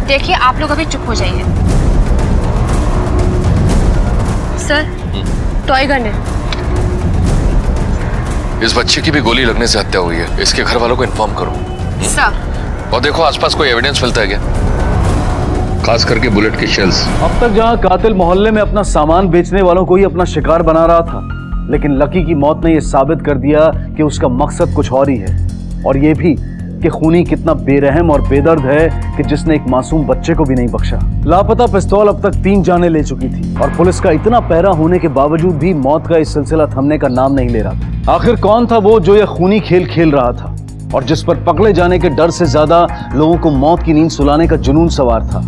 देखिए आप लोग अभी चुप हो जाइए। सर टॉय गन है। इस बच्चे की भी गोली लगने से हत्या हुई है, इसके घर वालों को इन्फॉर्म करो। सर और देखो आसपास कोई एविडेंस मिलता है क्या, खास करके बुलेट के शेल्स। अब तक जहां कातिल मोहल्ले में अपना सामान बेचने वालों को ही अपना शिकार बना रहा था, लेकिन लकी की मौत ने यह साबित कर दिया कि उसका मकसद कुछ और ही है, और यह भी कि खूनी कितना बेरहम और बेदर्द है कि जिसने एक मासूम बच्चे को भी नहीं बख्शा। लापता पिस्तौल अब तक 3 जानें ले चुकी थी और पुलिस का इतना पहरा होने के बावजूद भी मौत का इस सिलसिला थमने का नाम नहीं ले रहा था। आखिर कौन था वो जो यह खूनी खेल खेल रहा था और जिस पर पकड़े जाने के डर से ज्यादा लोगों को मौत की नींद सुलाने का जुनून सवार था।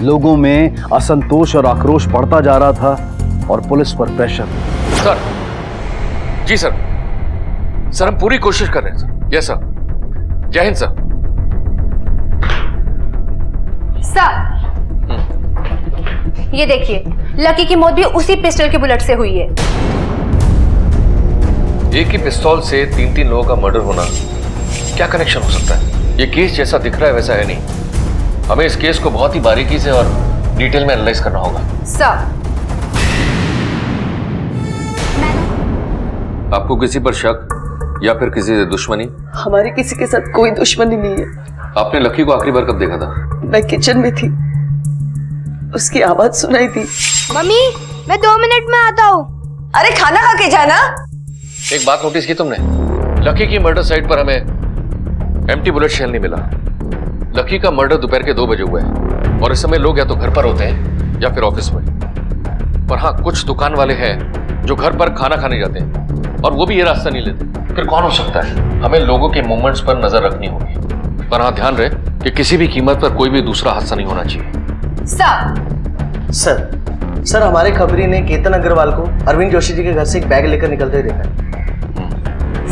लोगों में असंतोष और आक्रोश बढ़ता जा रहा था और पुलिस पर प्रेशर। सर जी सर, सर हम पूरी कोशिश कर रहे हैं सर। यस सर, जय हिंद सर। सर ये देखिए, लकी की मौत भी उसी पिस्टल के बुलेट से हुई है। एक ही पिस्तौल से 3-3 लोगों का मर्डर होना, क्या कनेक्शन हो सकता है? ये केस जैसा दिख रहा है वैसा है नहीं। हमें इस केस को बहुत ही बारीकी से और डिटेल में एनालाइज करना होगा। सर आपको किसी पर शक या फिर किसी से दुश्मनी? हमारी किसी के साथ कोई दुश्मनी नहीं है। आपने लकी को आखिरी बार कब देखा था? मैं किचन में थी, उसकी आवाज सुनाई थी। मम्मी मैं 2 मिनट में आता हूँ। अरे खाना खा के जाना। एक बात नोटिस की तुमने, लकी की मर्डर साइट पर हमें एम्प्टी बुलेट शेल नहीं मिला। लकी का मर्डर दोपहर के 2 बजे हुआ है और इस समय लोग या तो घर पर होते हैं या फिर ऑफिस में। पर हाँ, कुछ दुकान वाले हैं जो घर पर खाना खाने जाते हैं और वो भी ये रास्ता नहीं लेते। फिर कौन हो सकता है? हमें लोगों के मूवमेंट्स पर नजर रखनी होगी। पर हाँ, ध्यान रहे कि किसी भी कीमत पर कोई भी दूसरा हादसा नहीं होना चाहिए। सर हमारे खबरी ने केतन अग्रवाल को अरविंद जोशी जी के घर से एक बैग लेकर निकलते देखा है।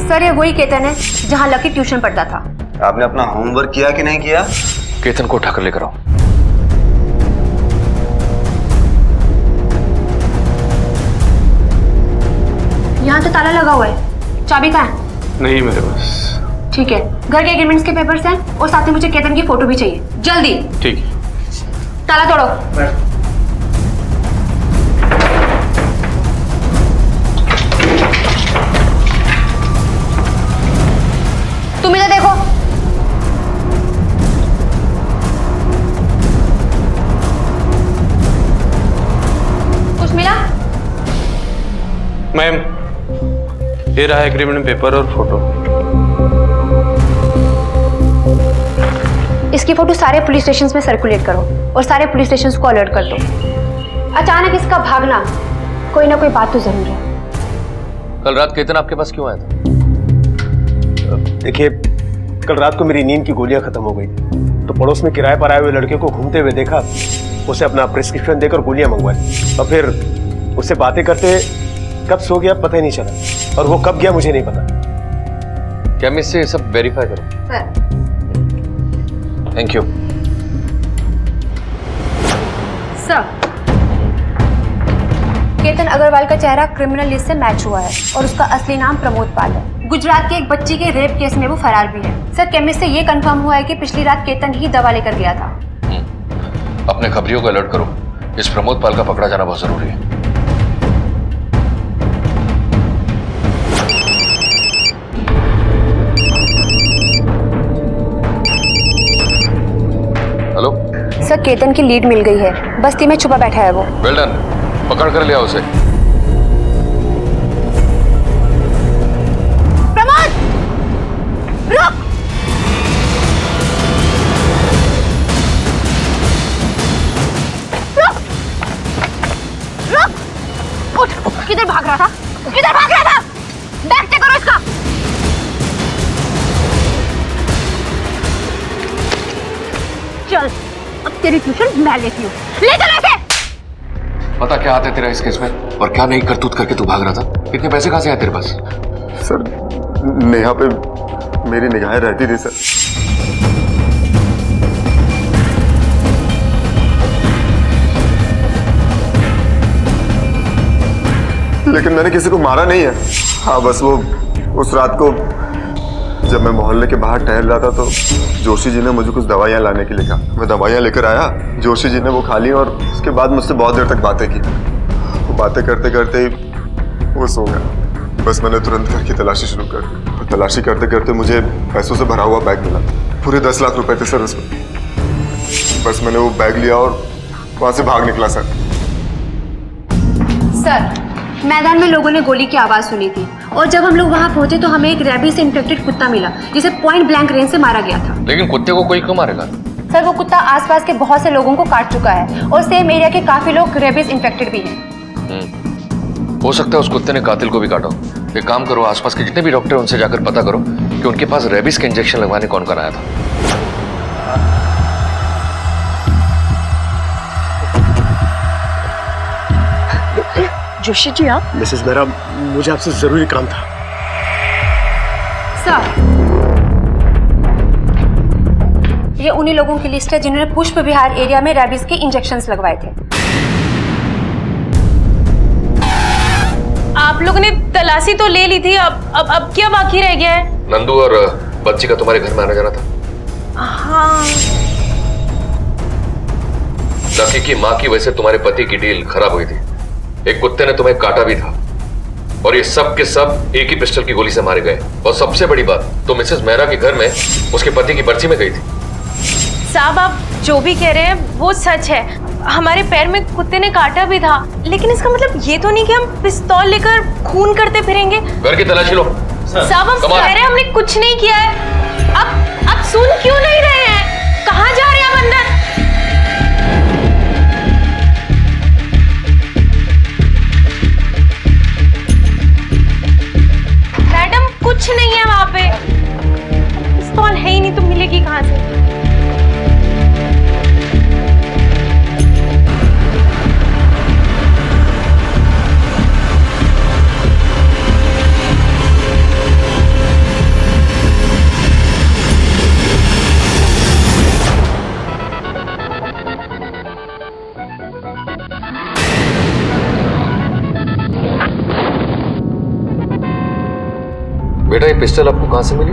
सर ये वही केतन है जहां लकी ट्यूशन पढ़ता था। आपने अपना होमवर्क किया कि नहीं किया? केतन को उठाकर लेकर आओ। यहाँ तो ताला लगा हुआ है, चाबी कहाँ है? नहीं मेरे पास। ठीक है, घर के एग्रीमेंट्स के पेपर्स हैं और साथ में मुझे केतन की फोटो भी चाहिए, जल्दी। ठीक है। ताला तोड़ो। तुम इधर देखो। कुछ मिला? मैम ये रहा एग्रीमेंट पेपर और फोटो। इसकी फोटो सारे पुलिस स्टेशंस में सर्कुलेट करो और सारे पुलिस स्टेशंस को अलर्ट कर दो। अचानक इसका भागना, कोई ना कोई बात तो जरूर है। कल रात केतन आपके पास क्यों आया था? देखिए, कल रात को मेरी नींद की गोलियां खत्म हो गई, तो पड़ोस में किराए पर आए हुए लड़के को घूमते हुए देखा, उसे अपना प्रिस्क्रिप्शन देकर गोलियां मंगवाई और फिर उससे बातें करते कब सो गया पता ही नहीं चला, और वो कब गया मुझे नहीं पता। क्या मैं इससे सब वेरीफाई करूं? Thank you sir. Ketan Agarwal का चेहरा क्रिमिनल लिस्ट से मैच हुआ है और उसका असली नाम प्रमोद पाल है। गुजरात के एक बच्ची के रेप केस में वो फरार भी है। सर केमिस्ट से ये कंफर्म हुआ है कि पिछली रात केतन ही दवा लेकर गया था। अपने खबरियों को अलर्ट करो, इस प्रमोद पाल का पकड़ा जाना बहुत जरूरी है। केतन की लीड मिल गई है। बस्ती में छुपा बैठा है वो। वेल डन, पकड़ कर लिया उसे। प्रमोद, रुक! रुक! रुक! उठ! किधर भाग रहा था? किधर भाग रहा था? बैग चेक करो इसका। चल, अब तेरी ट्यूशन मैं लेती हूँ। ले चल ऐसे। पता क्या आता है तेरा इस केस में, और क्या नहीं करतूत करके तू भाग रहा था? इतने पैसे कहाँ से आए तेरे पास? सर, नेहा पे मेरी निगाहें रहती थी सर। लेकिन मैंने किसी को मारा नहीं है। हाँ, बस वो उस रात को जब मैं मोहल्ले के बाहर टहल रहा था तो जोशी जी ने मुझे कुछ दवाइयाँ लाने के लिए कहा। मैं दवाइयाँ लेकर आया, जोशी जी ने वो खा ली और उसके बाद मुझसे बहुत देर तक बातें की। वो बातें करते करते ही वो सो गया। बस मैंने तुरंत घर की तलाशी शुरू कर दी। और तलाशी करते करते मुझे पैसों से भरा हुआ बैग मिला। पूरे 10 लाख रुपए थे सर उसमें। बस मैंने वो बैग लिया और वहां से भाग निकला सर। सर, मैदान में लोगों ने गोली की आवाज सुनी थी और जब हम लोग वहां पहुंचे तो हमें एक रेबीज से इन्फेक्टेड कुत्ता मिला जिसे पॉइंट ब्लैंक रेंज से मारा गया था। लेकिन कुत्ते को कोई क्यों मारेगा? सर, वो कुत्ता आसपास के बहुत से लोगों को काट चुका है और सेम एरिया के काफी लोग रेबीज इन्फेक्टेड भी हैं। हो सकता है उस कुत्ते ने कातिल को भी काटा हो। एक काम करो, आसपास के जितने भी डॉक्टर हैं उनसे जाकर पता करो कि उनके पास रेबीज के इंजेक्शन लगवाने कौन कौन आया था। जोशी जी, आप? मिसेस मेहरा, मुझे आपसे जरूरी काम था। सर, ये उन्हीं लोगों की लिस्ट है जिन्होंने पुष्प विहार एरिया में रेबीज के इंजेक्शंस लगवाए थे। आप लोगों ने तलाशी तो ले ली थी, अब क्या बाकी रह गया है? नंदू और बच्ची का तुम्हारे घर में आना जाना था। हाँ। लकी की माँ की वजह से तुम्हारे पति की डील खराब हुई थी। एक कुत्ते ने तुम्हें काटा भी था और ये सब के सब एक ही पिस्टल की गोली से मारे गए। और सबसे बड़ी बात, तो मिसेस मेहरा के घर में उसके पति की बर्सी में गई थी। साहब, आप जो भी कह रहे हैं वो सच है। हमारे पैर में कुत्ते ने काटा भी था, लेकिन इसका मतलब ये तो नहीं कि हम पिस्तौल लेकर खून करते फिरेंगे। घर की तलाशी लो। साहब, हम कह रहे हैं हमने कुछ नहीं किया है। अब सुन क्यों नहीं रहे हैं? कहाँ जा रहे हैं आप अंदर? मैडम, कुछ नहीं है वहां पे। पिस्तौल है ही नहीं तो मिलेगी कहाँ से? बेटा, ये पिस्टल आपको कहां से मिली?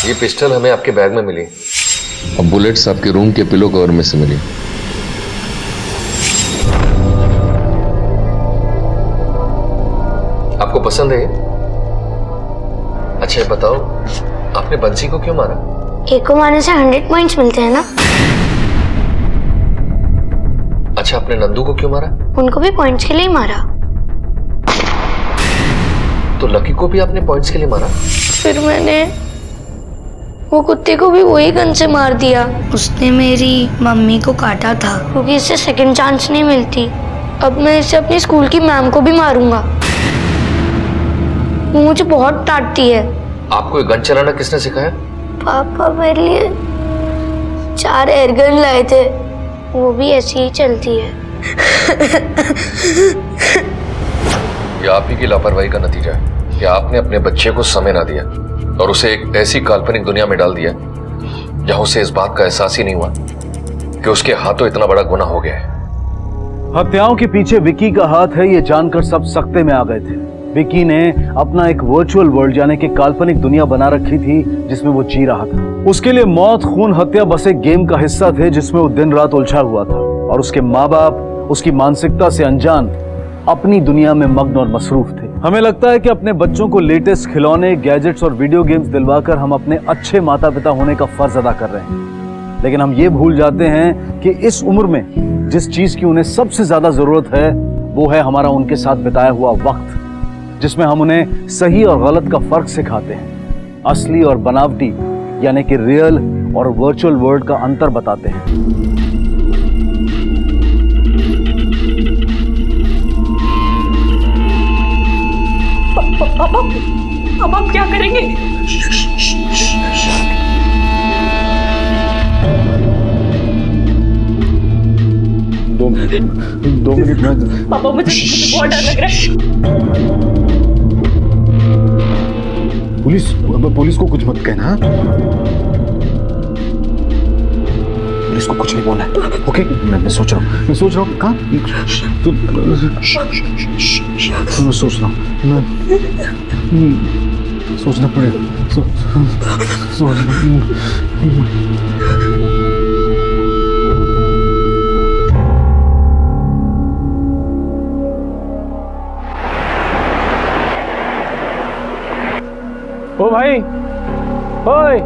ये पिस्टल हमें आपके बैग में मिली और बुलेट्स आपके रूम के पिलो कवर में से मिली। आपको पसंद है ये? अच्छा, ये बताओ, आपने बंसी को क्यों मारा? एक को मारने से 100 पॉइंट्स मिलते हैं ना। अच्छा, आपने नंदू को क्यों मारा? उनको भी पॉइंट्स के लिए ही मारा। तो लकी को भी आपने पॉइंट्स के लिए मारा? फिर मैंने वो कुत्ते को भी वही गन से मार दिया। उसने मेरी मम्मी को काटा था क्योंकि इससे सेकंड चांस नहीं मिलती। अब मैं इसे अपनी स्कूल की मैम को भी मारूंगा। वो मुझे बहुत डांटती है। आपको ये गन चलाना किसने सिखाया? पापा मेरे लिए 4 एयरगन लाए थे, वो भी ऐसी ही चलती है। ये आप ही की लापरवाही का नतीजा है कि आपने अपने बच्चे को समय ना दिया और उसे एक ऐसी काल्पनिक दुनिया में डाल दिया जहां उसे इस बात का एहसास ही नहीं हुआ कि उसके हाथों इतना बड़ा गुनाह हो गया है। हत्याओं के पीछे विकी का हाथ है, ये जानकर सब सख्ते में आ गए थे। विकी ने अपना एक वर्चुअल वर्ल्ड यानी कि काल्पनिक दुनिया बना रखी थी जिसमें वो जी रहा था। उसके लिए मौत, खून, हत्या बस एक गेम का हिस्सा थे जिसमें वो दिन रात उलझा हुआ था और उसके माँ बाप उसकी मानसिकता से अनजान अपनी दुनिया में मग्न और मसरूफ थे। हमें लगता है कि अपने बच्चों को लेटेस्ट खिलौने, गैजेट्स और वीडियो गेम्स दिलवाकर हम अपने अच्छे माता पिता होने का फर्ज अदा कर रहे हैं, लेकिन हम ये भूल जाते हैं कि इस उम्र में जिस चीज की उन्हें सबसे ज्यादा जरूरत है वो है हमारा उनके साथ बिताया हुआ वक्त, जिसमें हम उन्हें सही और गलत का फर्क सिखाते हैं, असली और बनावटी यानी कि रियल और वर्चुअल वर्ल्ड का अंतर बताते हैं। पापा, अब आप क्या करेंगे? दो मिनट में पापा, मुझे बहुत डर लग रहा है। पुलिस को कुछ मत कहना। पुलिस को कुछ नहीं बोलना है, ओके? मैं सोच रहा हूँ कहाँ मैं सोच रहा हूँ, सोचना पड़ेगा। ओ भाई, ओए,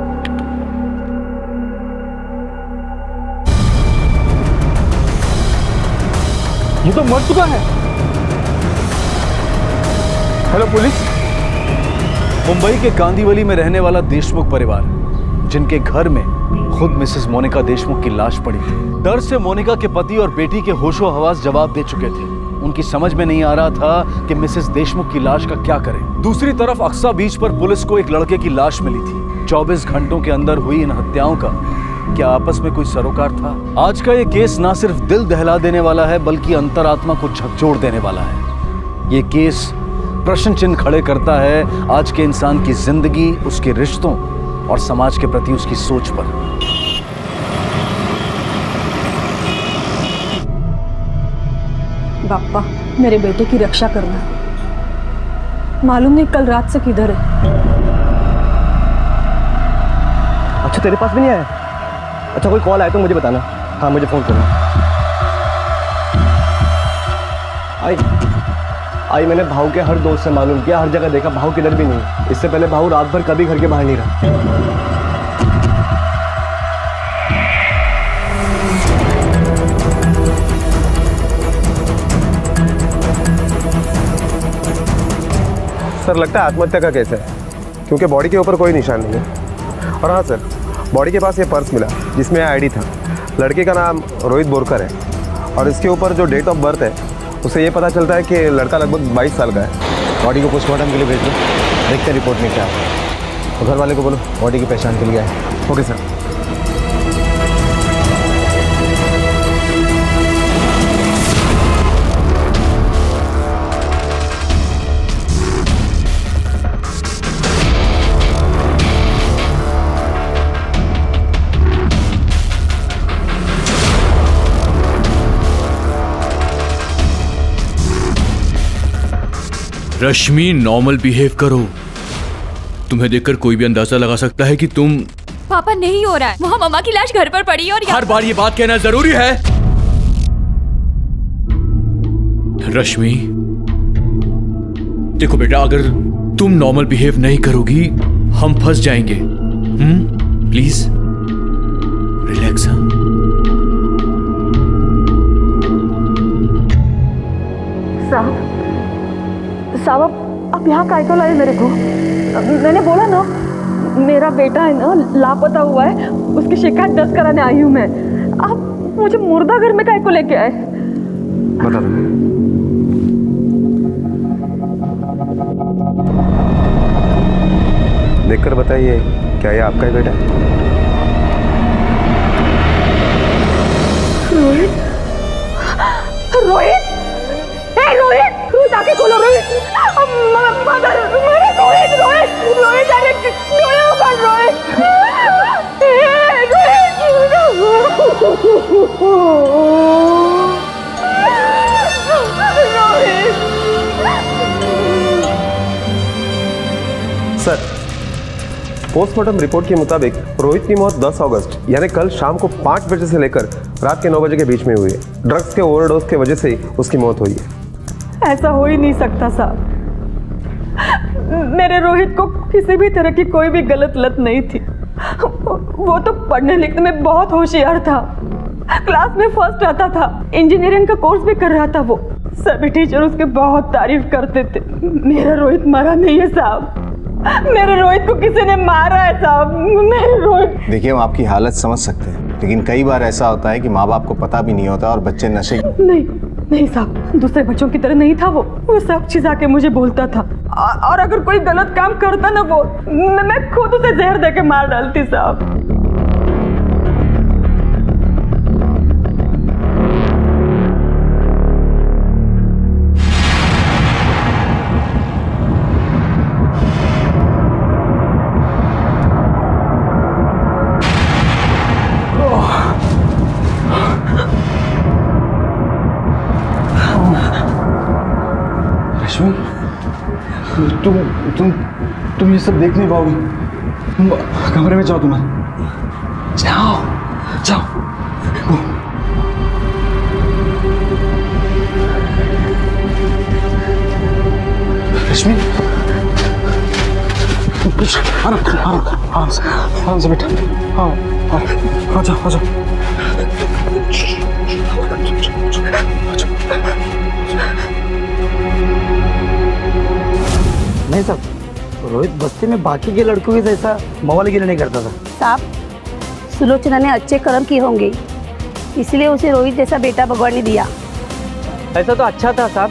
ये तो मर चुका है। Hello police. मुंबई के कांदिवली में रहने वाला देशमुख परिवार, जिनके घर में खुद मिसेस मोनिका देशमुख की लाश पड़ी थी। डर से मोनिका के पति और बेटी के होशो हवास जवाब दे चुके थे। उनकी समझ में नहीं आ रहा था कि मिसेस देशमुख की लाश का क्या करें। दूसरी तरफ अक्सा बीच पर पुलिस को एक लड़के की लाश मिली थी। 24 घंटों के अंदर हुई इन हत्याओं का क्या आपस में कोई सरोकार था? आज का ये केस ना सिर्फ दिल दहला देने वाला है बल्कि अंतरात्मा को झकझोर देने वाला है। ये केस प्रश्न चिन्ह खड़े करता है आज के इंसान की जिंदगी, उसके रिश्तों और समाज के प्रति उसकी सोच पर। बाप्पा, मेरे बेटे की रक्षा करना। मालूम नहीं कल रात से किधर है। अच्छा, तेरे पास भी नहीं आया? अच्छा, कोई कॉल आया तो मुझे बताना। हाँ, मुझे फोन करना। आई मैंने भाऊ के हर दोस्त से मालूम किया, हर जगह देखा, भाऊ किधर भी नहीं। इससे पहले भाऊ रात भर कभी घर के बाहर नहीं रहा। सर, लगता है आत्महत्या का केस है, क्योंकि बॉडी के ऊपर कोई निशान नहीं है। और हाँ सर, बॉडी के पास ये पर्स मिला जिसमें आईडी था। लड़के का नाम रोहित बोरकर है और इसके ऊपर जो डेट ऑफ बर्थ है उससे ये पता चलता है कि लड़का लगभग 22 साल का है। बॉडी को पोस्टमार्टम के लिए भेज दो, देखते रिपोर्ट में क्या है। तो घर वाले को बोलो बॉडी की पहचान के लिए आए। Okay sir. Rashmi, normal behave करो। तुम्हें देखकर कोई भी अंदाजा लगा सकता है कि तुम। पापा, नहीं हो रहा है। वहाँ मम्मा की लाश घर पर पड़ी है और हर बार ये बात कहना जरूरी है? रश्मि, देखो बेटा, अगर तुम नॉर्मल बिहेव नहीं करोगी हम फंस जाएंगे। Please relax. साहब, अब यहाँ काय को लाए मेरे को? मैंने बोला ना, मेरा बेटा है ना, लापता हुआ है, उसकी शिकायत दर्ज कराने आई हूँ मैं। आप मुझे मुर्दा घर में काय को लेके आए? बता दो। देखकर बताइए, क्या ये आपका ही बेटा है? रोहित, रोहित, रोहित, रोहित आके खोलो। रोहित, मगर रोहित, रोहित, रोहित आके खोलो मगर Rohit, Rohit. Sir, postmortem report के मुताबिक रोहित की मौत 10 अगस्त यानी कल शाम को 5 बजे से लेकर रात के 9 बजे के बीच में हुई है। ड्रग्स के ओवरडोज की वजह से उसकी मौत हुई है। ऐसा हो ही नहीं सकता साहब। मेरे रोहित को किसी भी तरह की कोई भी गलत लत नहीं थी। वो तो पढ़ने लिखने में बहुत होशियार था, क्लास में फर्स्ट आता था, इंजीनियरिंग का कोर्स भी कर रहा था। वो सभी टीचर उसके बहुत तारीफ करते थे। मेरा रोहित मरा नहीं है साहब, मेरे रोहित को किसी ने मारा है साहब। मेरे रोहित। देखिए, हम आपकी हालत समझ सकते हैं, लेकिन कई बार ऐसा होता है कि माँ बाप को पता भी नहीं होता और बच्चे नशे। नहीं साहब, दूसरे बच्चों की तरह नहीं था वो सब चीज आके मुझे बोलता था, और अगर कोई गलत काम करता ना वो मैं खुद उसे जहर देके मार डालती साहब। तुम ये सब देख नहीं पाओगी। कमरे में जाओ, तुम्हें जाओ जाओ। रश्मि, आराम से बेटा। हाँ हाँ, आ जाओ। नहीं साहब, रोहित बस्ती में बाकी के लड़कों के जैसा मवालीगिरी नहीं करता था साहब। सुलोचना ने अच्छे कर्म किए होंगे, इसलिए उसे रोहित जैसा बेटा भगवान ने दिया। ऐसा तो अच्छा था साहब,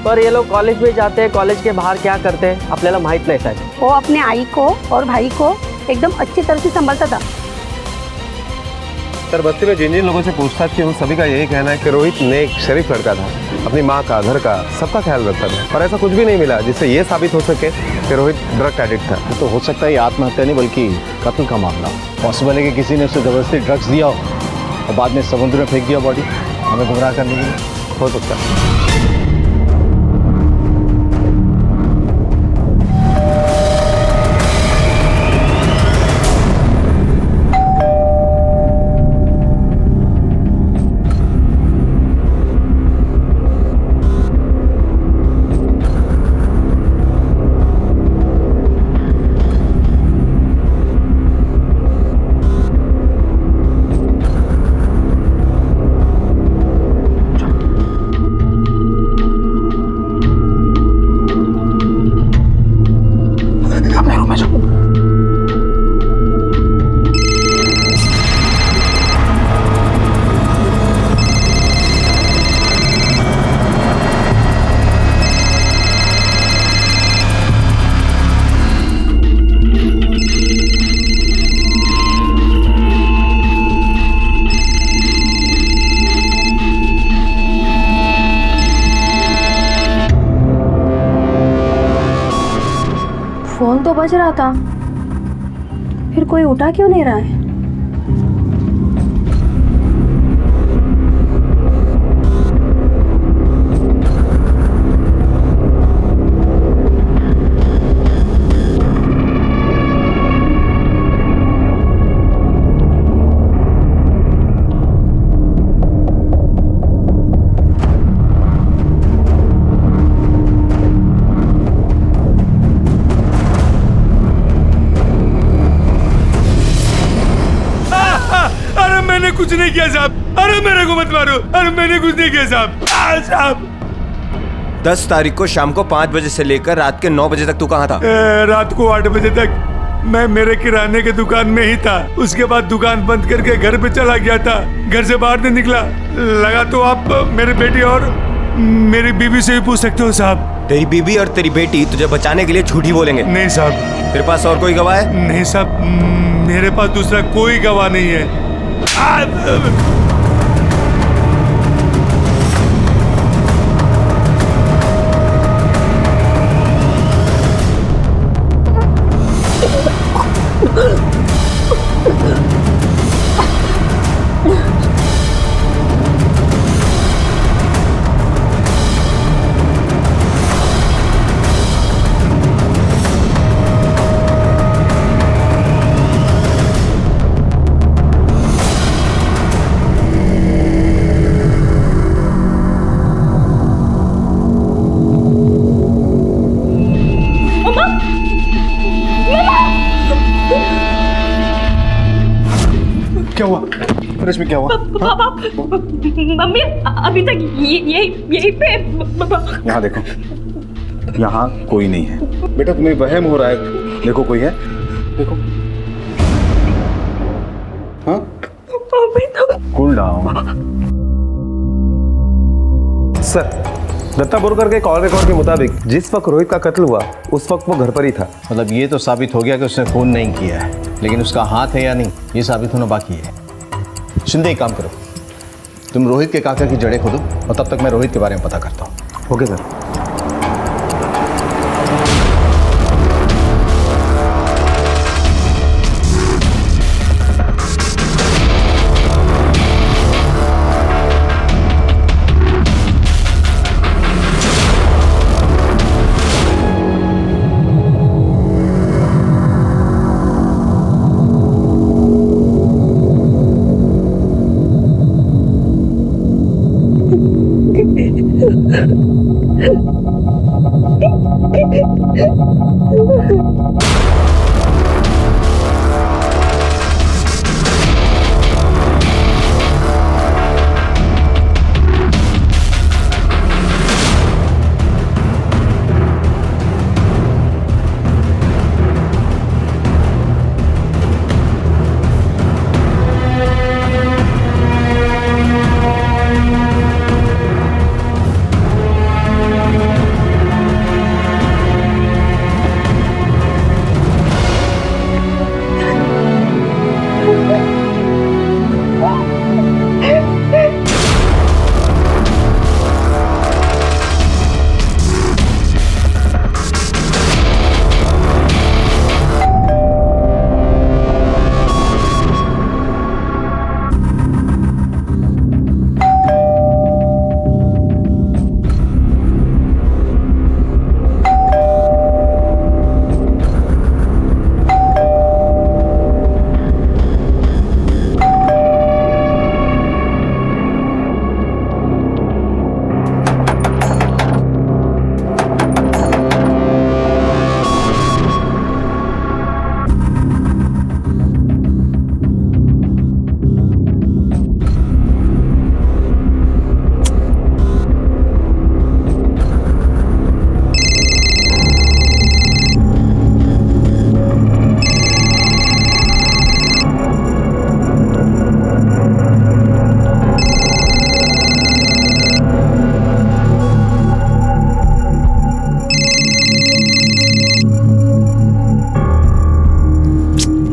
पर ये लोग कॉलेज में जाते हैं, कॉलेज के बाहर क्या करते हैं आपल्याला माहित नहीं साहब। वो अपने आई को और भाई को एकदम अच्छी तरह से संभालता था। सर, बस्ती में जिन लोगों से पूछताछ की उन सभी का यही कहना है कि रोहित नेक शरीफ लड़का था, अपनी माँ का, घर का, सबका ख्याल रखता था, पर ऐसा कुछ भी नहीं मिला जिससे ये साबित हो सके कि रोहित ड्रग एडिक्ट था। तो हो सकता है ये आत्महत्या नहीं बल्कि कत्ल का मामला। पॉसिबल है कि किसी ने उसे जबरदस्ती ड्रग्स दिया हो और बाद में समुद्र में फेंक दिया बॉडी, हमें गुमराह करने के लिए। हो सकता है। फोन तो बज रहा था, फिर कोई उठा क्यों नहीं रहा है? मैंने कुछ नहीं किया साहब, अरे मेरे को मत मारो, अरे मैंने कुछ नहीं किया साहब। साहब 10 तारीख को शाम को 5 बजे से लेकर रात के 9 बजे तक तू कहाँ था? रात को 8 बजे तक मैं मेरे किराने के दुकान में ही था। उसके बाद दुकान बंद करके घर पे चला गया था, घर से बाहर नहीं निकला। लगा तो आप मेरी बेटी और मेरी बीवी से भी पूछ सकते हो साहब। तेरी बीवी और तेरी बेटी तुझे बचाने के लिए झूठी बोलेंगे? नहीं साहब। तेरे पास और कोई गवाह है? नहीं साहब, मेरे पास दूसरा कोई गवाह नहीं है। रश्मि क्या हुआ? पापा, मम्मी अभी तक यही पे। यहाँ देखो, यहाँ कोई नहीं है बेटा, तुम्हें वहम हो रहा है। देखो कोई है, देखो। हाँ, cool down. Sir, Datta Borkar के कॉल रिकॉर्ड के मुताबिक जिस वक्त रोहित का कत्ल हुआ उस वक्त वो घर पर ही था। मतलब ये तो साबित हो गया कि उसने खून नहीं किया है, लेकिन उसका हाथ है या नहीं ये साबित होना बाकी है। शिंदे, एक काम करो, तुम रोहित के काका की जड़ें खोदो और तब तक मैं रोहित के बारे में पता करता हूँ। Okay sir.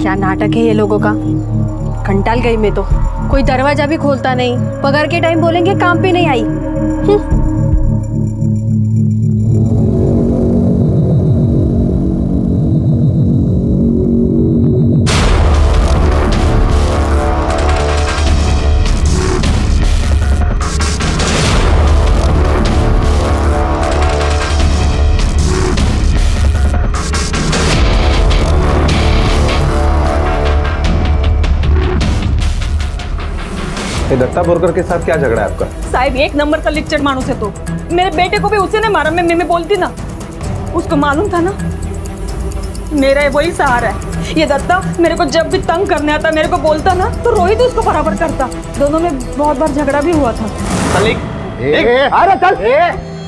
क्या नाटक है ये लोगों का। घंटाल गई मैं तो, कोई दरवाजा भी खोलता नहीं, पगार के टाइम बोलेंगे काम पे नहीं आई। दत्ता बोरकर के साथ क्या झगड़ा है आपका? साहब एक नंबर का लिक्चर मानुस है। तो मेरे बेटे को भी उसी ने मारा। मैं बोलती ना, उसको मालूम था ना मेरा वही सहारा है। ये दत्ता मेरे को जब भी तंग करने आता, मेरे को बोलता ना तो रोहित उसको बराबर करता। दोनों में बहुत बार झगड़ा भी हुआ था। अरे चल,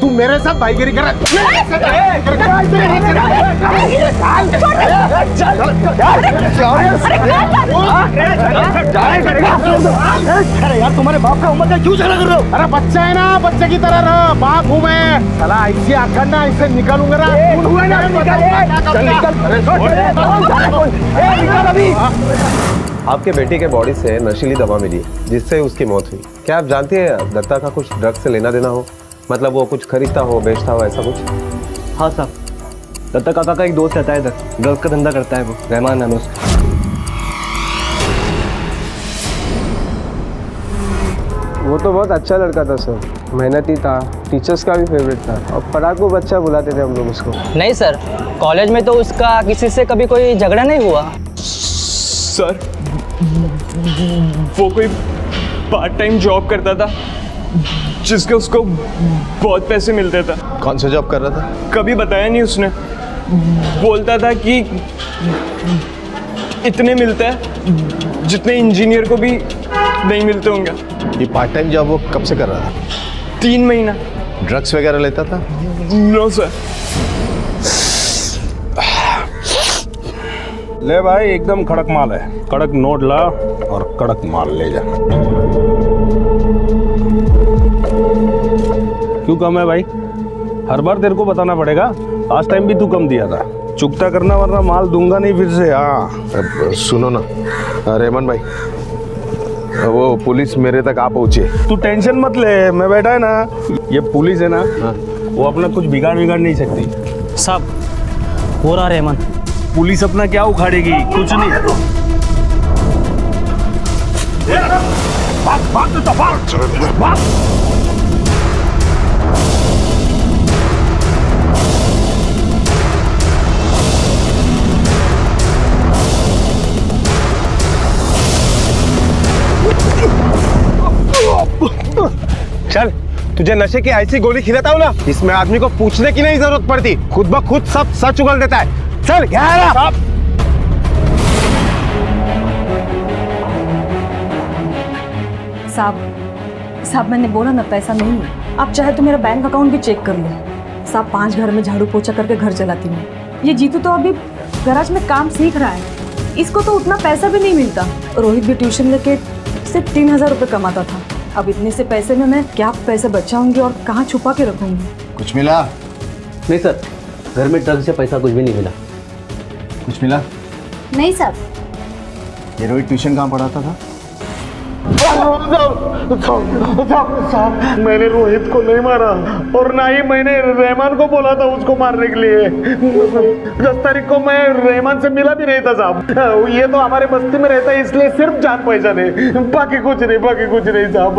तू मेरे साथ भाईगिरी कर यार, तुम्हारे बाप का उम्र का क्यों झगड़ा कर रहे हो? अरे बच्चा है ना, बच्चे की तरह रहो। बाप हूँ मैं, साला ऐसी आकर ना इसे निकालूंगा ना। आपके बेटे के बॉडी से नशीली दवा मिली जिससे उसकी मौत हुई। क्या आप जानते हैं दत्ता का कुछ ड्रग्स से लेना देना हो? मतलब वो कुछ खरीदता हो, बेचता हो, ऐसा कुछ? हाँ साहब, दत्ता काका का एक दोस्त रहता है इधर, ड्रग्स का धंधा करता है वो, रहमान नाम है उसका। वो तो बहुत अच्छा लड़का था सर, मेहनती था, टीचर्स का भी फेवरेट था और पढ़ाकू बच्चा बुलाते थे हम लोग उसको। नहीं सर, कॉलेज में तो उसका किसी से कभी कोई झगड़ा नहीं हुआ। सर, वो कोई पार्ट टाइम जॉब करता था जिसके उसको बहुत पैसे मिलते थे। कौन सा जॉब कर रहा था? कभी बताया नहीं उसने। बोलता था कि इतने मिलते हैं जितने इंजीनियर को भी नहीं मिलते होंगे। ये पार्ट टाइम जॉब वो कब से कर रहा था? 3 महीना। ड्रग्स वगैरह लेता था? No sir. ले भाई, एकदम कड़क माल है। कड़क नोट ला और कड़क माल ले जा। क्यों कम है भाई? हर बार तेरे को बताना पड़ेगा? लास्ट टाइम भी तू कम दिया था। चुकता करना वरना माल दूंगा नहीं फिर से। हाँ सुनो ना रेमन भाई, वो पुलिस मेरे तक आ पहुंचे। तू टेंशन मत ले, मैं बैठा है ना। ये पुलिस है ना, वो अपना कुछ बिगाड़ नहीं सकती। साहब हो रहा रेमन। पुलिस अपना क्या उखाड़ेगी? कुछ नहीं। चल, तुझे नशे की ऐसी गोली खिलाता हूँ ना, इसमें आदमी को पूछने की नहीं जरूरत पड़ती, खुद ब खुद सब सच उगल देता है। चल साहब मैंने बोला ना पैसा नहीं है। आप चाहे तो मेरा बैंक अकाउंट भी चेक कर लो। साहब 5 घर में झाड़ू पोछा करके घर चलाती हूँ। ये जीतू तो अभी गैराज में काम सीख रहा है, इसको तो उतना पैसा भी नहीं मिलता। रोहित भी ट्यूशन लेके सिर्फ 3000 रुपये कमाता था। अब इतने से पैसे में मैं क्या पैसे बचाऊंगी और कहाँ छुपा के रखूंगी? कुछ मिला? नहीं सर, घर में ड्रग्स से पैसा कुछ भी नहीं मिला। कुछ मिला? नहीं साहब। ये रोहित ट्यूशन कहाँ पढ़ाता था? साहब मैंने रोहित को नहीं मारा और ना ही मैंने रहमान को बोला था उसको मारने के लिए। 10 तारीख को मैं रहमान से मिला भी नहीं था साहब। ये तो हमारे बस्ती में रहता है इसलिए सिर्फ जान पहचाने, बाकी कुछ नहीं साहब।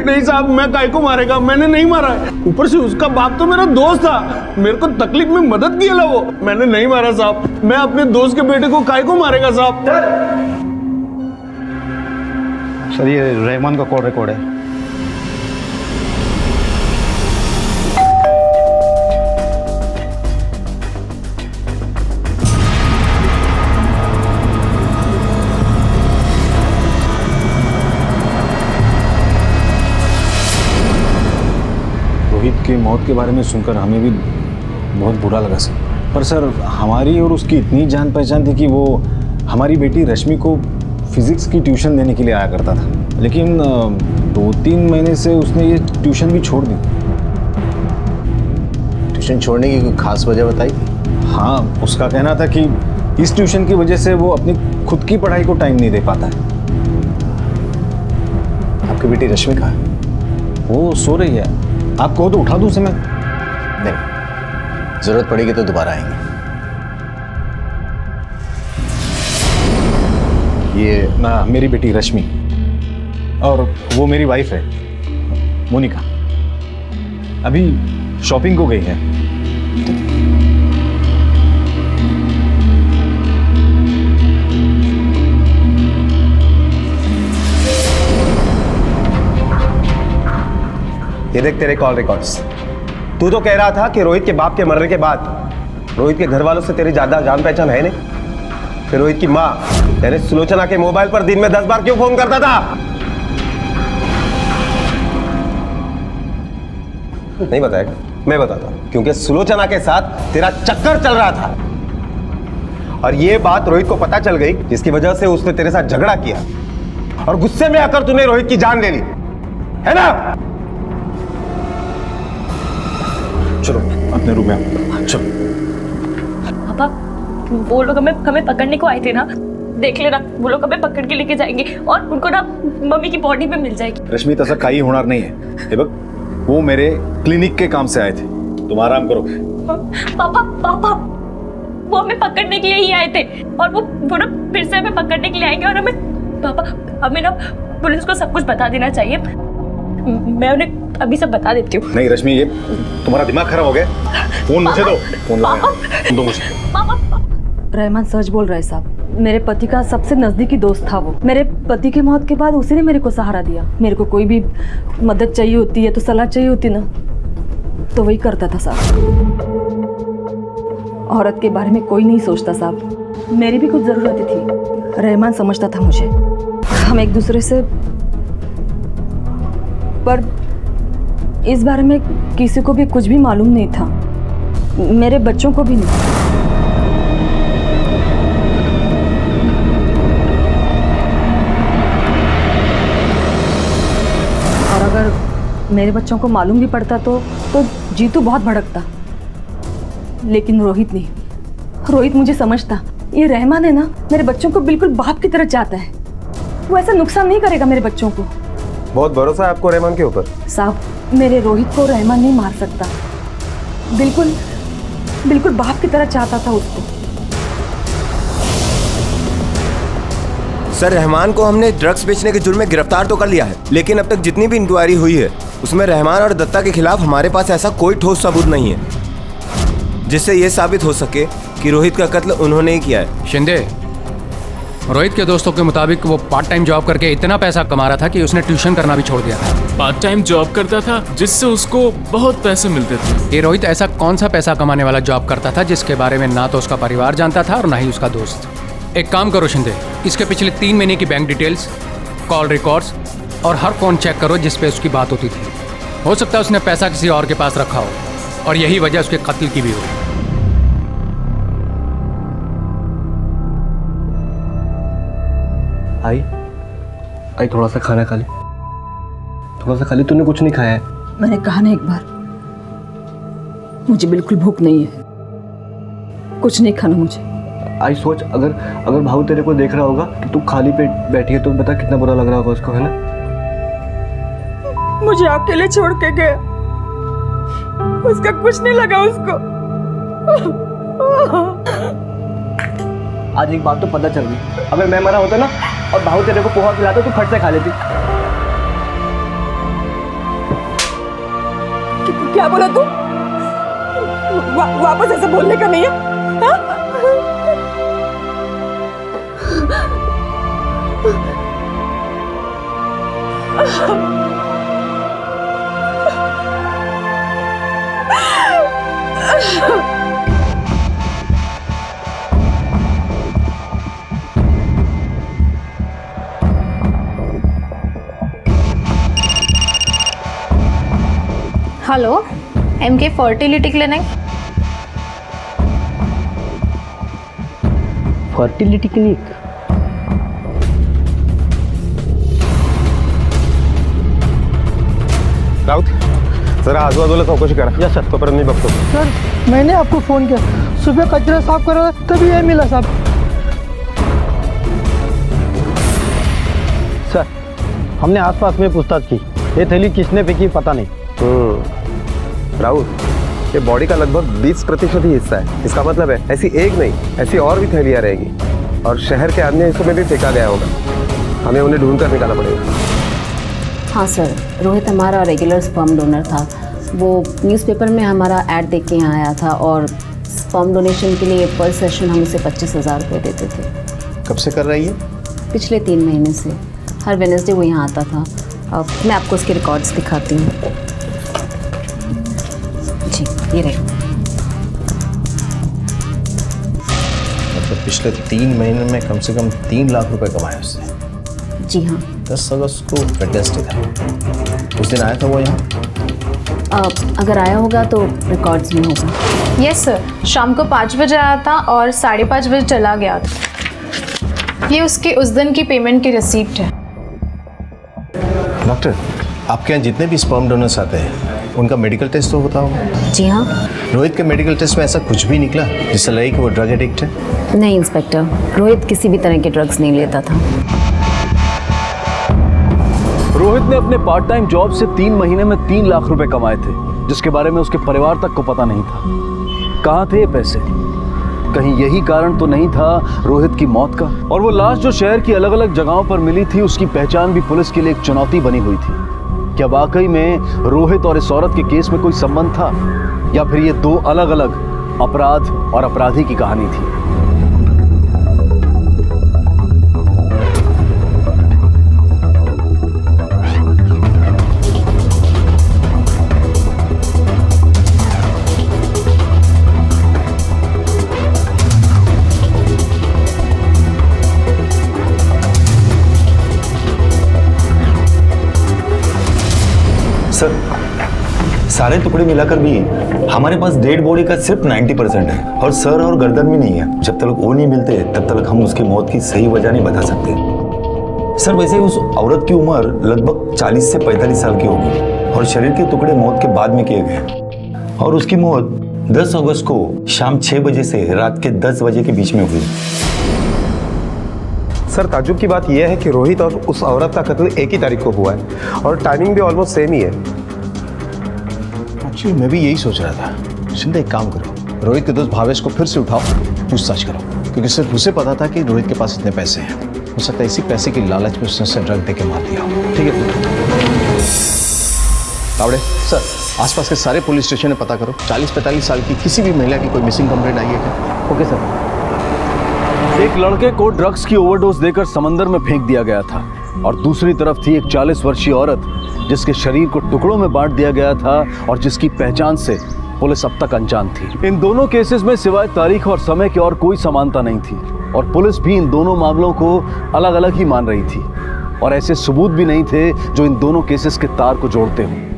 नहीं साहब, मैं काय को मारेगा? मैंने नहीं मारा है। ऊपर से उसका बाप तो मेरा दोस्त था, मेरे को तकलीफ में मदद किया वो। मैंने नहीं मारा साहब। मैं अपने दोस्त के बेटे को काय को मारेगा साहब? सर ये रहमान का कॉल रिकॉर्ड है। रोहित की मौत के बारे में सुनकर हमें भी बहुत बुरा लगा सर। पर सर हमारी और उसकी इतनी जान पहचान थी कि वो हमारी बेटी रश्मि को फिजिक्स की ट्यूशन देने के लिए आया करता था, लेकिन 2-3 महीने से उसने ये ट्यूशन भी छोड़ दी। ट्यूशन छोड़ने की कोई खास वजह बताई? हाँ, उसका कहना था कि इस ट्यूशन की वजह से वो अपनी खुद की पढ़ाई को टाइम नहीं दे पाता है। आपकी बेटी रश्मि कहाँ है? वो सो रही है। आप कहो तो उठा दूं उसे मैं? नहीं, जरूरत पड़ेगी तो दोबारा आएंगे। ये ना मेरी बेटी रश्मि और वो मेरी वाइफ है मोनिका, अभी शॉपिंग को गई है। ये देख तेरे कॉल रिकॉर्ड्स। तू तो कह रहा था कि रोहित के बाप के मरने के बाद रोहित के घर वालों से तेरी ज्यादा जान पहचान है नहीं। फिर रोहित की माँ यानी सुलोचना के मोबाइल पर दिन में 10 बार क्यों फोन करता था? नहीं बताएगा? मैं बताता हूं, क्योंकि सुलोचना के साथ तेरा चक्कर चल रहा था और ये बात रोहित को पता चल गई, जिसकी वजह से उसने तेरे साथ झगड़ा किया और गुस्से में आकर तूने रोहित की जान ले ली, है ना? चलो अपने रूम में चलो। पापा वो लोग हमें पकड़ने को आए थे ना, देख लेना, वो लोग हमें पकड़ के लेके जाएंगे और उनको ना मम्मी की बॉडी पे मिल जाएगी। रश्मि तसा काही होणार नहीं है। हे बघ, वो मेरे क्लिनिक के काम से आए थे, तुम आराम करो। पापा वो हमें पकड़ने के लिए ही आए थे और वो ना फिर से हमें पकड़ने के लिए आएंगे और हमें ना पुलिस को सब कुछ बता देना चाहिए। मैं उन्हें अभी सब बता देती हूँ। नहीं रश्मि, ये तुम्हारा दिमाग खराब हो गया। फोन मुझे दो, फोन दो मुझे। रहमान सच बोल रहे साहब, मेरे पति का सबसे नजदीकी दोस्त था वो। मेरे पति की मौत के बाद उसी ने मेरे को सहारा दिया। मेरे को कोई भी मदद चाहिए होती है तो सलाह चाहिए होती ना, तो वही करता था साहब। औरत के बारे में कोई नहीं सोचता साहब, मेरी भी कुछ ज़रूरतें थी। रहमान समझता था मुझे, हम एक दूसरे से, पर इस बारे में किसी को भी कुछ भी मालूम नहीं था, मेरे बच्चों को भी नहीं। और अगर मेरे बच्चों को मालूम भी पड़ता तो जीतू बहुत भड़कता, लेकिन रोहित नहीं। रोहित मुझे समझता। ये रहमान है ना, मेरे बच्चों को बिल्कुल बाप की तरह चाहता है। वो ऐसा नुकसान नहीं करेगा मेरे बच्चों को। बहुत भरोसा है आपको रहमान के ऊपर? साहब, मेरे रोहित को रहमान नहीं मार सकता। बिल्कुल बिल्कुल बाप की तरह चाहता था उसको। सर, रहमान को हमने ड्रग्स बेचने के जुर्म में गिरफ्तार तो कर लिया है, लेकिन अब तक जितनी भी इंक्वायरी हुई है उसमें रहमान और दत्ता के खिलाफ हमारे पास ऐसा कोई ठोस सबूत नहीं है जिससे ये साबित हो सके कि रोहित का कत्ल उन्होंने ही किया है। शिंदे, रोहित के दोस्तों के मुताबिक वो पार्ट टाइम जॉब करके इतना पैसा कमा रहा था कि उसने ट्यूशन करना भी छोड़ दिया था। पार्ट टाइम जॉब करता था जिससे उसको बहुत पैसे मिलते थे। ये रोहित ऐसा कौन सा पैसा कमाने वाला जॉब करता था जिसके बारे में ना तो उसका परिवार जानता था और ना ही उसका दोस्त। एक काम करो शिंदे, इसके पिछले 3 महीने की बैंक डिटेल्स, कॉल रिकॉर्ड्स और हर फोन चेक करो जिस पे उसकी बात होती थी। हो सकता है उसने पैसा किसी और के पास रखा हो और यही वजह उसके कत्ल की भी हो। आई थोड़ा सा खाना खा ले, थोड़ा सा खा ले। तूने कुछ नहीं खाया है। मैंने कहा ना एक बार, मुझे बिल्कुल भूख नहीं है, कुछ नहीं खाना मुझे। आई सोच, अगर भाऊ तेरे को देख रहा होगा कि तू खाली पेट बैठी है तो बता कितना बुरा लग रहा होगा उसको, है ना? मुझे अकेले छोड़ के गया, उसका कुछ नहीं लगा उसको। आज एक बात तो पता चल गई, अगर मैं मरा होता ना और भाऊ तेरे को पोहा खिलाता तो फट से खा लेती। क्या बोला तू? वापस ऐसे बोलने का नहीं है, हाँ? Hello, MK fertility clinic. Fertility clinic? Raut, जरा आजूबाजूला चौकशी करा। यस सर, तोपर्यंत मी बघतो। सर, मैंने आपको फ़ोन किया, सुबह कचरा साफ कर रहा था तभी ये मिला साहब। सर, हमने आसपास में पूछताछ की, ये थैली किसने फेंकी पता नहीं। राउत, ये बॉडी का लगभग 20% ही हिस्सा है। इसका मतलब है ऐसी एक नहीं, ऐसी और भी थैलियाँ रहेगी और शहर के अन्य हिस्सों में भी फेंका गया होगा। हमें उन्हें ढूंढ कर निकालना पड़ेगा। हाँ सर, रोहित हमारा रेगुलर स्पर्म डोनर था। वो न्यूज़पेपर में हमारा ऐड देख के यहाँ आया था और स्पर्म डोनेशन के लिए पर सेशन हम उसे 25,000 रुपये देते थे। कब से कर रही है? पिछले 3 महीने से। हर वेडनेसडे वो यहाँ आता था। अब मैं आपको उसके रिकॉर्ड्स दिखाती हूँ। जी, ये रहे। मतलब पिछले 3 महीने में कम से कम 3 लाख रुपए कमाए उसने। जी हाँ। 10 अगस्त को वेडनेसडे था, उस दिन आया था वो यहाँ? अगर आया होगा तो रिकॉर्ड्स में होगा। यस सर, शाम को 5 बजे आया था और 5:30 बजे चला गया था। ये उसके उस दिन की पेमेंट की रिसीप्ट है। डॉक्टर, आपके यहाँ जितने भी स्पर्म डोनर्स आते हैं उनका मेडिकल टेस्ट तो होता होगा? जी हाँ। रोहित के मेडिकल टेस्ट में ऐसा कुछ भी निकला जिससे लगे कि वो ड्रग एडिक्ट है? नहीं इंस्पेक्टर, रोहित किसी भी तरह के ड्रग्स नहीं लेता था। रोहित ने अपने पार्ट टाइम जॉब से 3 महीने में 3 लाख रुपए कमाए थे, जिसके बारे में उसके परिवार तक को पता नहीं था। कहाँ थे ये पैसे? कहीं यही कारण तो नहीं था रोहित की मौत का? और वो लाश जो शहर की अलग अलग जगहों पर मिली थी, उसकी पहचान भी पुलिस के लिए एक चुनौती बनी हुई थी। क्या वाकई में रोहित और इस औरत के केस में कोई संबंध था, या फिर ये 2 अलग अलग अपराध और अपराधी की कहानी थी? सर सारे टुकड़े मिलाकर भी हमारे पास डेड बॉडी का सिर्फ 90% है और सर और गर्दन भी नहीं है। जब तक वो नहीं मिलते तब तक हम उसकी मौत की सही वजह नहीं बता सकते। सर वैसे उस औरत की उम्र लगभग 40 से 45 साल की होगी और शरीर के टुकड़े मौत के बाद में किए गए और उसकी मौत 10 अगस्त को शाम 6 बजे से रात के 10 बजे के बीच में हुई। सर ताज्जुब की बात यह है कि रोहित और उस औरत का कत्ल एक ही तारीख को हुआ है और टाइमिंग भी ऑलमोस्ट सेम ही है। एक्चुअली मैं भी यही सोच रहा था। शिंदे एक काम करो, रोहित के दोस्त भावेश को फिर से उठाओ, पूछताछ करो, क्योंकि सिर्फ उसे पता था कि रोहित के पास इतने पैसे हैं। हो सकता है इसी पैसे की लालच में उसने उसे ड्रग देके मार दिया। ठीक है तावड़े सर, आसपास के सारे पुलिस स्टेशन में पता करो 40-45 साल की किसी भी महिला की कोई मिसिंग कंप्लेंट आई है क्या? Okay sir. एक लड़के को ड्रग्स की ओवरडोज देकर समंदर में फेंक दिया गया था और दूसरी तरफ थी एक 40 वर्षीय औरत जिसके शरीर को टुकड़ों में बांट दिया गया था और जिसकी पहचान से पुलिस अब तक अनजान थी। इन दोनों केसेस में सिवाय तारीख और समय की और कोई समानता नहीं थी और पुलिस भी इन दोनों मामलों को अलग अलग ही मान रही थी और ऐसे सबूत भी नहीं थे जो इन दोनों केसेस के तार को जोड़ते हों।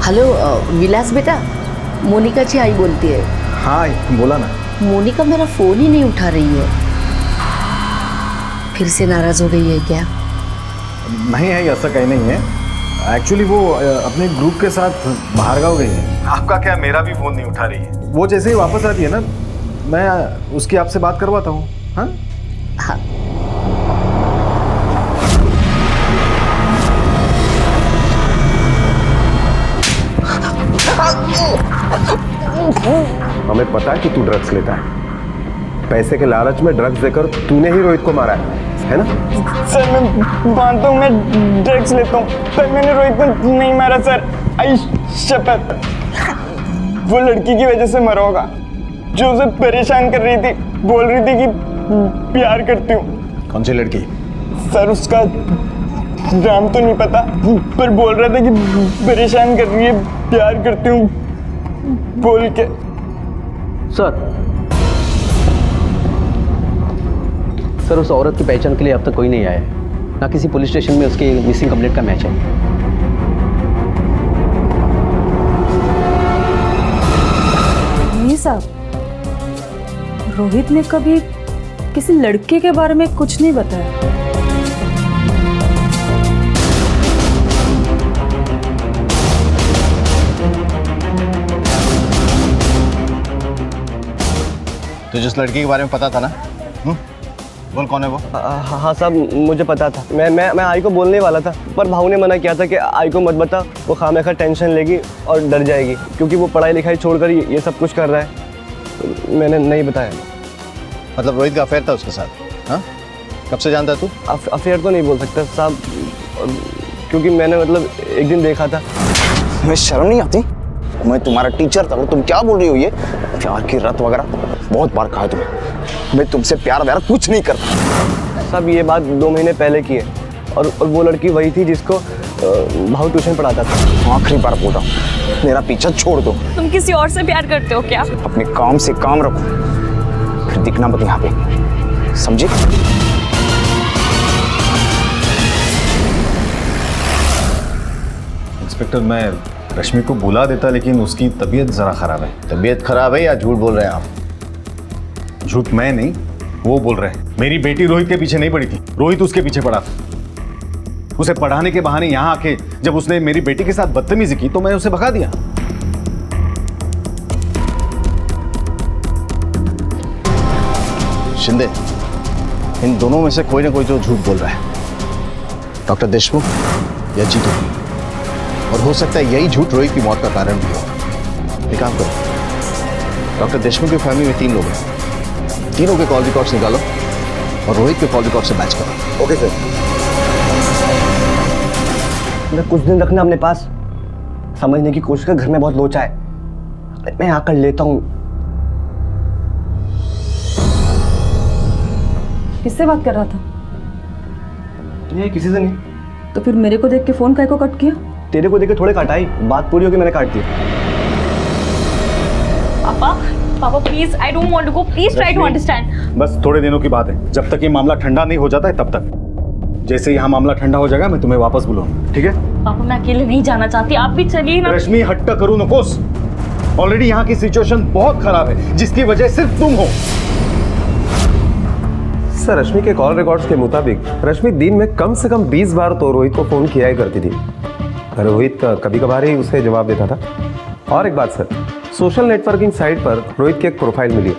हेलो विलास बेटा, मोनिका जी आई बोलती है। हाँ बोला ना। मोनिका मेरा फोन ही नहीं उठा रही है, फिर से नाराज हो गई है क्या? नहीं है, ऐसा कहीं नहीं है। एक्चुअली वो अपने ग्रुप के साथ बाहर गाँव गई है। आपका क्या, मेरा भी फोन नहीं उठा रही है। वो जैसे ही वापस आती है ना, मैं उसकी आपसे बात करवाता हूँ। हाँ हाँ। हमें पता है कि तू ड्रग्स लेता है। पैसे के लालच में ड्रग्स देकर तूने ही रोहित को मारा है ना? सर मैं मानता हूँ मैं ड्रग्स लेता हूँ, पर मैंने रोहित को नहीं मारा सर। आई शपथ, वो लड़की की वजह से मरा होगा जो उसे परेशान कर रही थी, बोल रही थी कि प्यार करती हूँ। कौन सी लड़की? सर उसका नाम तो नहीं पता, पर बोल रहा था कि परेशान कर रही है, प्यार करती हूँ बोल के। सर उस औरत की पहचान के लिए अब तक कोई नहीं आया है, ना किसी पुलिस स्टेशन में उसके मिसिंग कंप्लेंट का मैच है। नहीं साहब, रोहित ने कभी किसी लड़के के बारे में कुछ नहीं बताया। तो जिस लड़की के बारे में पता था ना, बोल कौन है वो? हाँ साहब मुझे पता था। मैं आई को बोलने वाला था, पर भाऊ ने मना किया था कि आई को मत बता, वो खामखा टेंशन लेगी और डर जाएगी, क्योंकि वो पढ़ाई लिखाई छोड़कर ये सब कुछ कर रहा है। तो मैंने नहीं बताया। मतलब रोहित का अफेयर था उसके साथ? हाँ, कब से जानता तू? अफेयर तो नहीं बोल सकता साहब, क्योंकि मैंने मतलब एक दिन देखा था। तुम्हें शर्म नहीं आती? मैं तुम्हारा टीचर था और तुम क्या बोल रही हो? ये प्यार की रत वगैरह बहुत बार कहा तुम्हें। मैं तुमसे प्यार व्यार कुछ नहीं करता। साहब ये बात 2 महीने पहले की है और वो लड़की वही थी जिसको भाऊ ट्यूशन पढ़ाता था। आखिरी बार बोल रहा हूँ, मेरा पीछा छोड़ दो। तुम किसी और से प्यार करते हो क्या? अपने काम से काम रखो, फिर दिखना मत यहाँ पे, समझे? इंस्पेक्टर मैं रश्मि को बुला देता, लेकिन उसकी तबीयत जरा खराब है। तबीयत खराब है या झूठ बोल रहे हैं आप? झूठ मैं नहीं, वो बोल रहे हैं। मेरी बेटी रोहित के पीछे नहीं पड़ी थी, रोहित उसके पीछे पड़ा था। उसे पढ़ाने के बहाने यहां आके जब उसने मेरी बेटी के साथ बदतमीजी की तो मैंने उसे भगा दिया। शिंदे, इन दोनों में से कोई ना कोई तो झूठ बोल रहा है, डॉक्टर देशमुख या जीतू, और हो सकता है यही झूठ रोहित की मौत का कारण भी हो। एक काम करो, डॉक्टर देशमुख की फैमिली में 3 लोग हैं, तीनों के कॉल रिकॉर्ड्स निकालो और रोहित के कॉल रिकॉर्ड से मैच करो। Okay sir. मैं कुछ दिन रखना अपने पास, समझने की कोशिश कर। घर में बहुत लोचा है, मैं आकर लेता हूँ, किससे बात कर रहा था? ये किसी से नहीं। तो फिर मेरे को देख के फोन काहे को कट किया? तेरे को देख के थोड़े कटाई, बात पूरी होगी मैंने काट दी। पापा please, I don't want to go, please try to understand. बस थोड़े दिनों की बात है, जब तक ये मामला ठंडा नहीं हो जाता है तब तक। जैसे यहाँ मामला ठंडा हो जाएगा मैं तुम्हें वापस बुलाऊंगा, ठीक है? पापा मैं अकेले नहीं जाना चाहती, आप भी चलिए ना। रश्मि हट्टा करूँ नकोस। ऑलरेडी यहाँ की सिचुएशन बहुत खराब है, जिसकी वजह सिर्फ तुम हो। सर, रश्मि के कॉल रिकॉर्ड्स के मुताबिक रश्मि दिन में कम से कम 20 बार तो रोहित को फोन किया ही करती थी। रोहित कभी कभार ही उसे जवाब देता था। और एक बात सर, सोशल नेटवर्किंग साइट पर रोहित की एक प्रोफाइल मिली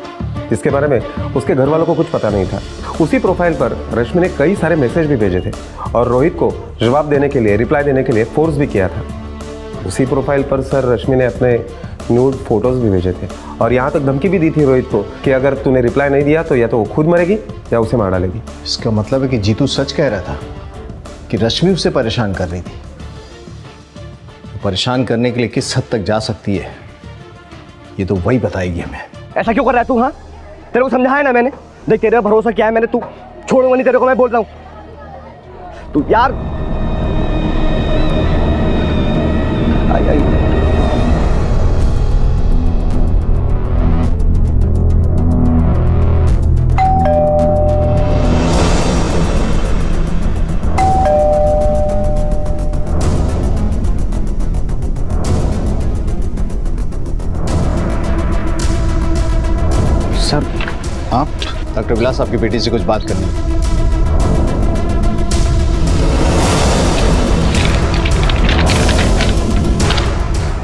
जिसके बारे में उसके घर वालों को कुछ पता नहीं था। उसी प्रोफाइल पर रश्मि ने कई सारे मैसेज भी भेजे थे और रोहित को जवाब देने के लिए, रिप्लाई देने के लिए फोर्स भी किया था। उसी प्रोफाइल पर सर रश्मि ने अपने न्यूड फोटोज भी भेजे थे और यहाँ तक धमकी भी दी थी रोहित को कि अगर तूने रिप्लाई नहीं दिया तो या तो वो खुद मरेगी या उसे मार डालेगी। इसका मतलब है कि जीतू सच कह रहा था कि रश्मि उसे परेशान कर रही थी। परेशान करने के लिए किस हद तक जा सकती है ये तो वही बताएगी हमें। ऐसा क्यों कर रहा है तू? हाँ, तेरे को समझाया ना मैंने। देख तेरे भरोसा क्या है मैंने, तू छोड़ूंगा नहीं तेरे को, मैं बोल रहा हूँ। तू यार आई। सर, आप डॉक्टर विलास आपकी बेटी से कुछ बात करनी है।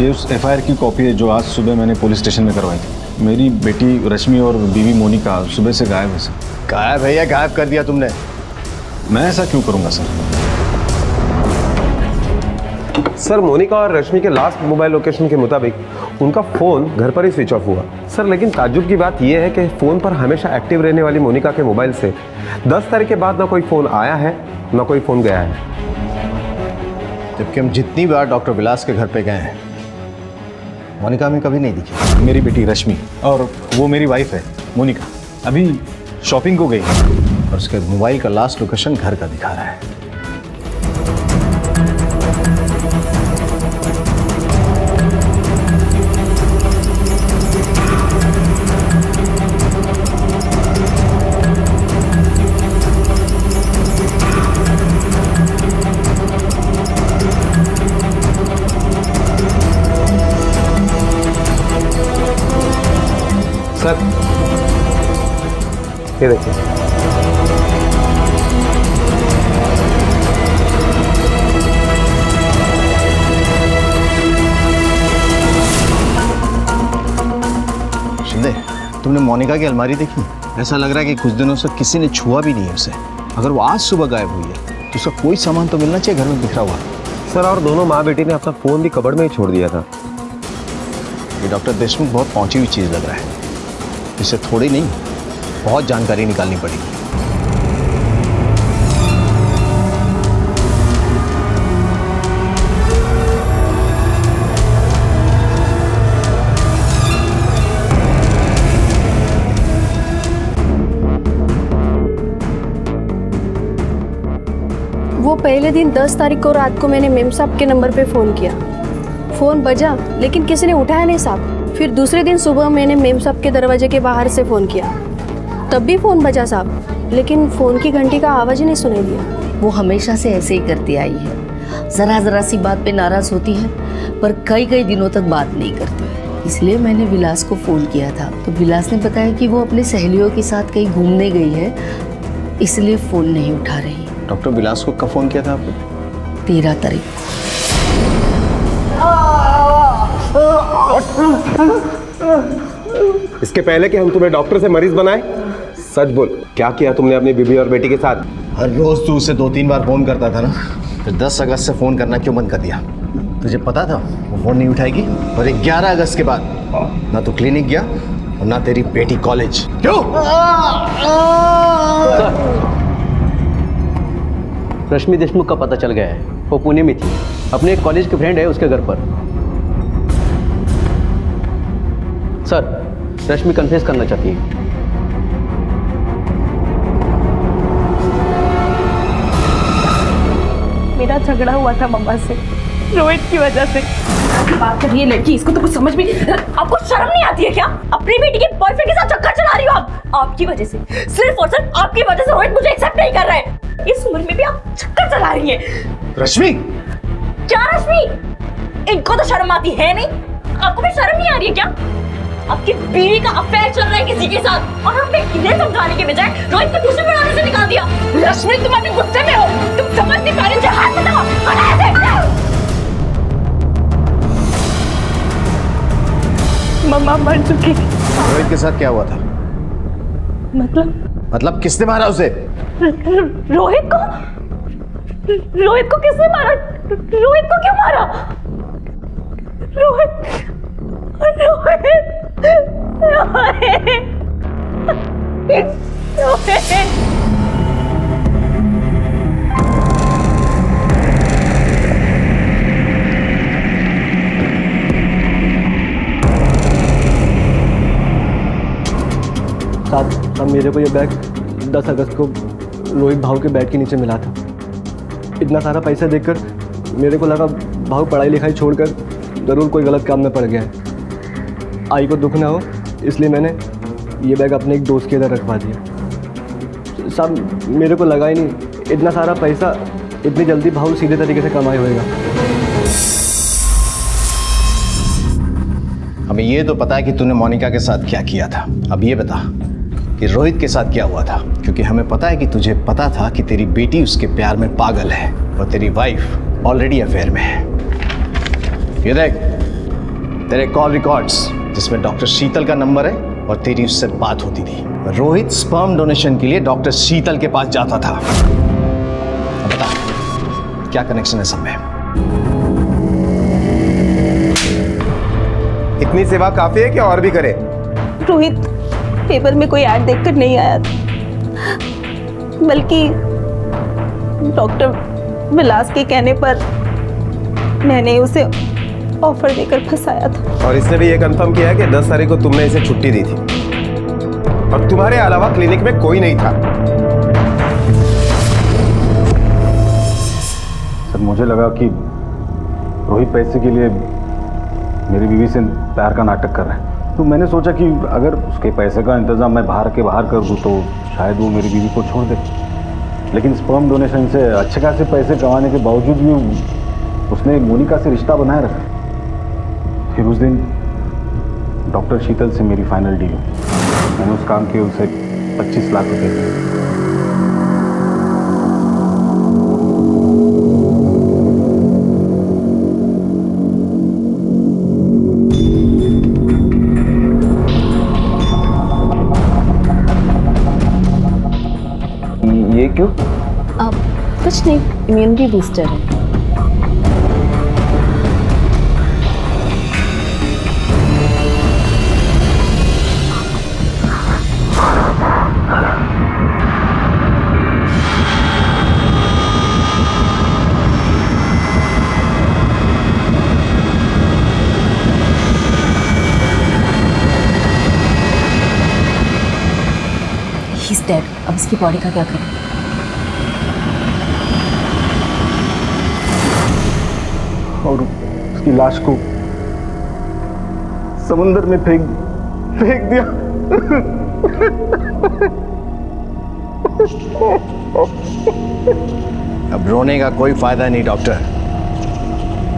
ये उस एफआईआर की कॉपी है जो आज सुबह मैंने पुलिस स्टेशन में करवाई थी। मेरी बेटी रश्मि और बीवी मोनिका सुबह से गायब है सर। गायब है या गायब कर दिया तुमने? मैं ऐसा क्यों करूंगा सर? सर, मोनिका और रश्मि के लास्ट मोबाइल लोकेशन के मुताबिक उनका फ़ोन घर पर ही स्विच ऑफ हुआ। सर, लेकिन ताज्जुब की बात यह है कि फ़ोन पर हमेशा एक्टिव रहने वाली मोनिका के मोबाइल से 10 तारीख के बाद ना कोई फ़ोन आया है ना कोई फ़ोन गया है। जबकि हम जितनी बार डॉक्टर विलास के घर पे गए हैं मोनिका हमें कभी नहीं दिखी। मेरी बेटी रश्मि और वो मेरी वाइफ है मोनिका अभी शॉपिंग को गई और उसके मोबाइल का लास्ट लोकेशन घर का दिखा रहा है। सर, ये देखिए। शिंदे, तुमने मोनिका की अलमारी देखी? ऐसा लग रहा है कि कुछ दिनों से किसी ने छुआ भी नहीं है उसे। अगर वो आज सुबह गायब हुई है तो उसका कोई सामान तो मिलना चाहिए घर में बिखरा हुआ। सर, और दोनों माँ बेटी ने अपना फ़ोन भी कबड़ में ही छोड़ दिया था। ये डॉक्टर देशमुख बहुत पहुंची हुई चीज़ लग रहा है। इसे थोड़ी नहीं बहुत जानकारी निकालनी पड़ेगी। वो पहले दिन 10 तारीख को रात को मैंने मेम साहब के नंबर पे फ़ोन किया। फ़ोन बजा लेकिन किसी ने उठाया नहीं साहब। फिर दूसरे दिन सुबह मैंने मेम साहब के दरवाजे के बाहर से फ़ोन किया, तब भी फ़ोन बजा साहब, लेकिन फ़ोन की घंटी का आवाज़ ही नहीं सुनाई दिया। वो हमेशा से ऐसे ही करती आई है। ज़रा सी बात पे नाराज़ होती है पर कई दिनों तक बात नहीं करती। इसलिए मैंने विलास को फ़ोन किया था तो विलास ने बताया कि वो अपनी सहेलियों के साथ कहीं घूमने गई है, इसलिए फ़ोन नहीं उठा रही। डॉक्टर विलास को कब फ़ोन किया था आपने? 13 तारीख। इसके पहले कि हम तुम्हें डॉक्टर से मरीज बनाए, सच बोल, क्या किया तुमने अपनी बीबी और बेटी के साथ? हर रोज तू उसे 2-3 बार फोन करता था ना, फिर 10 अगस्त से फोन करना क्यों बंद कर दिया? तुझे पता था वो फोन नहीं उठाएगी। और 11 अगस्त के बाद ना तो क्लिनिक गया और ना तेरी बेटी कॉलेज। क्यों? रश्मि देशमुख का पता चल गया है। वो पुणे में थी, अपने एक कॉलेज के फ्रेंड है उसके घर पर। सर, रश्मि कन्फेस करना चाहती है। झगड़ा हुआ था मम्मा से रोहित की वजह से। बात कर रही है लड़की, इसको तो कुछ समझ भी। आपको शर्म नहीं आती है क्या? अपनी बेटी के बॉयफ्रेंड के साथ चक्कर चला रही हो आप। आपकी वजह से, सिर्फ और सिर्फ आपकी वजह से रोहित मुझे एक्सेप्ट नहीं कर रहा है। इस उम्र में भी आप चक्कर चला रही हैं। रश्मि, क्या रश्मि? इनको तो शर्म आती है नहीं, आपको भी शर्म नहीं आ रही है क्या? आपकी बीवी का अफेयर चल रहा है किसी के साथ और हमने इन्हें समझाने के बजाय रोहित को दूसरे बनाने से निकाल दिया। रश्मि, तुम अभी गुस्से में हो, तुम समझ नहीं पा रही हो। हाथ बताओ, मम्मा मर चुकी। रोहित के साथ क्या हुआ था? मतलब किसने मारा उसे? रोहित को किसने मारा? रोहित को क्यों मारा? रोहित साहब, मेरे को ये बैग 10 अगस्त को रोहित भाऊ के बेड के नीचे मिला था। इतना सारा पैसा देखकर मेरे को लगा भाऊ पढ़ाई लिखाई छोड़कर ज़रूर कोई गलत काम में पड़ गया है। आई को दुख ना हो इसलिए मैंने ये बैग अपने एक दोस्त के इधर रखवा दिया। साहब, मेरे को लगा ही नहीं इतना सारा पैसा इतनी जल्दी भाऊ सीधे तरीके से कमाई होएगा। हमें ये तो पता है कि तूने मोनिका के साथ क्या किया था। अब ये बता कि रोहित के साथ क्या हुआ था, क्योंकि हमें पता है कि तुझे पता था कि तेरी बेटी उसके प्यार में पागल है और तेरी वाइफ ऑलरेडी अफेयर में है। ये देख तेरे कॉल रिकॉर्ड्स जिसमें डॉक्टर शीतल का नंबर है और तेरी उससे बात होती थी। रोहित स्पर्म डोनेशन के लिए डॉक्टर शीतल के पास जाता था। अब बता क्या कनेक्शन है सब में? इतनी सेवा काफी है कि और भी करे? रोहित पेपर में कोई ऐड देखकर नहीं आया था, बल्कि डॉक्टर विलास के कहने पर मैंने उसे ऑफर देकर फंसाया था। और इसने भी ये कंफर्म किया है कि 10 तारीख को तुमने इसे छुट्टी दी थी और तुम्हारे अलावा क्लिनिक में कोई नहीं था। सर, मुझे लगा कि रोहित पैसे के लिए मेरी बीवी से प्यार का नाटक कर रहा है, तो मैंने सोचा कि अगर उसके पैसे का इंतजाम मैं बाहर कर दूं तो शायद वो मेरी बीवी को छोड़ दे। लेकिन स्पर्म डोनेशन से अच्छे खासे पैसे कमाने के बावजूद भी उसने मोनिका से रिश्ता बनाए रखा। फिर उस दिन डॉक्टर शीतल से मेरी फाइनल डील हुई। मैंने उस काम के उसे 25 लाख रुपए दिए। ये क्यों? कुछ नहीं, इम्यूनिटी बूस्टर है। He's dead. अब इसकी बॉडी का क्या करें? और उसकी लाश को समुंदर में फेंक दिया। अब रोने का कोई फायदा नहीं डॉक्टर,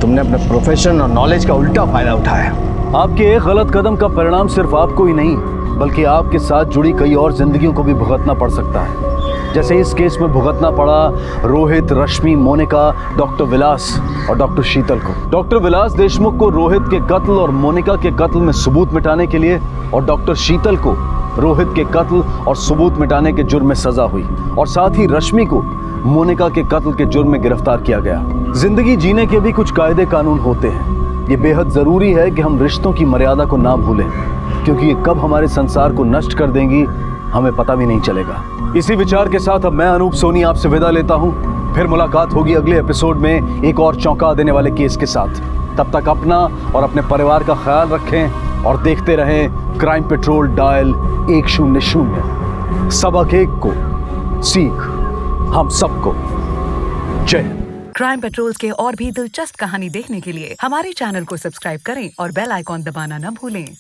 तुमने अपने प्रोफेशन और नॉलेज का उल्टा फायदा उठाया। आपके एक गलत कदम का परिणाम सिर्फ आपको ही नहीं बल्कि आपके साथ जुड़ी कई और जिंदगियों को भी भुगतना पड़ सकता है, जैसे इस केस में भुगतना पड़ा रोहित, रश्मि, मोनिका, डॉक्टर विलास और डॉक्टर शीतल को। डॉक्टर विलास देशमुख को रोहित के कत्ल और मोनिका के कत्ल में सबूत मिटाने के लिए और डॉक्टर शीतल को रोहित के कत्ल और सबूत मिटाने के जुर्म में सजा हुई और साथ ही रश्मि को मोनिका के कत्ल के जुर्म में गिरफ्तार किया गया। जिंदगी जीने के भी कुछ कायदे कानून होते हैं। ये बेहद जरूरी है कि हम रिश्तों की मर्यादा को ना भूलें, क्योंकि ये कब हमारे संसार को नष्ट कर देंगी हमें पता भी नहीं चलेगा। इसी विचार के साथ अब मैं अनूप सोनी आपसे विदा लेता हूं। फिर मुलाकात होगी अगले एपिसोड में एक और चौंका देने वाले केस के साथ। तब तक अपना और अपने परिवार का ख्याल रखें और देखते रहें क्राइम पेट्रोल डायल 100। सबक एक को सीख हम सबको। जय हिंद। क्राइम पेट्रोल्स के और भी दिलचस्प कहानी देखने के लिए हमारे चैनल को सब्सक्राइब करें और बेल आइकॉन दबाना न भूलें।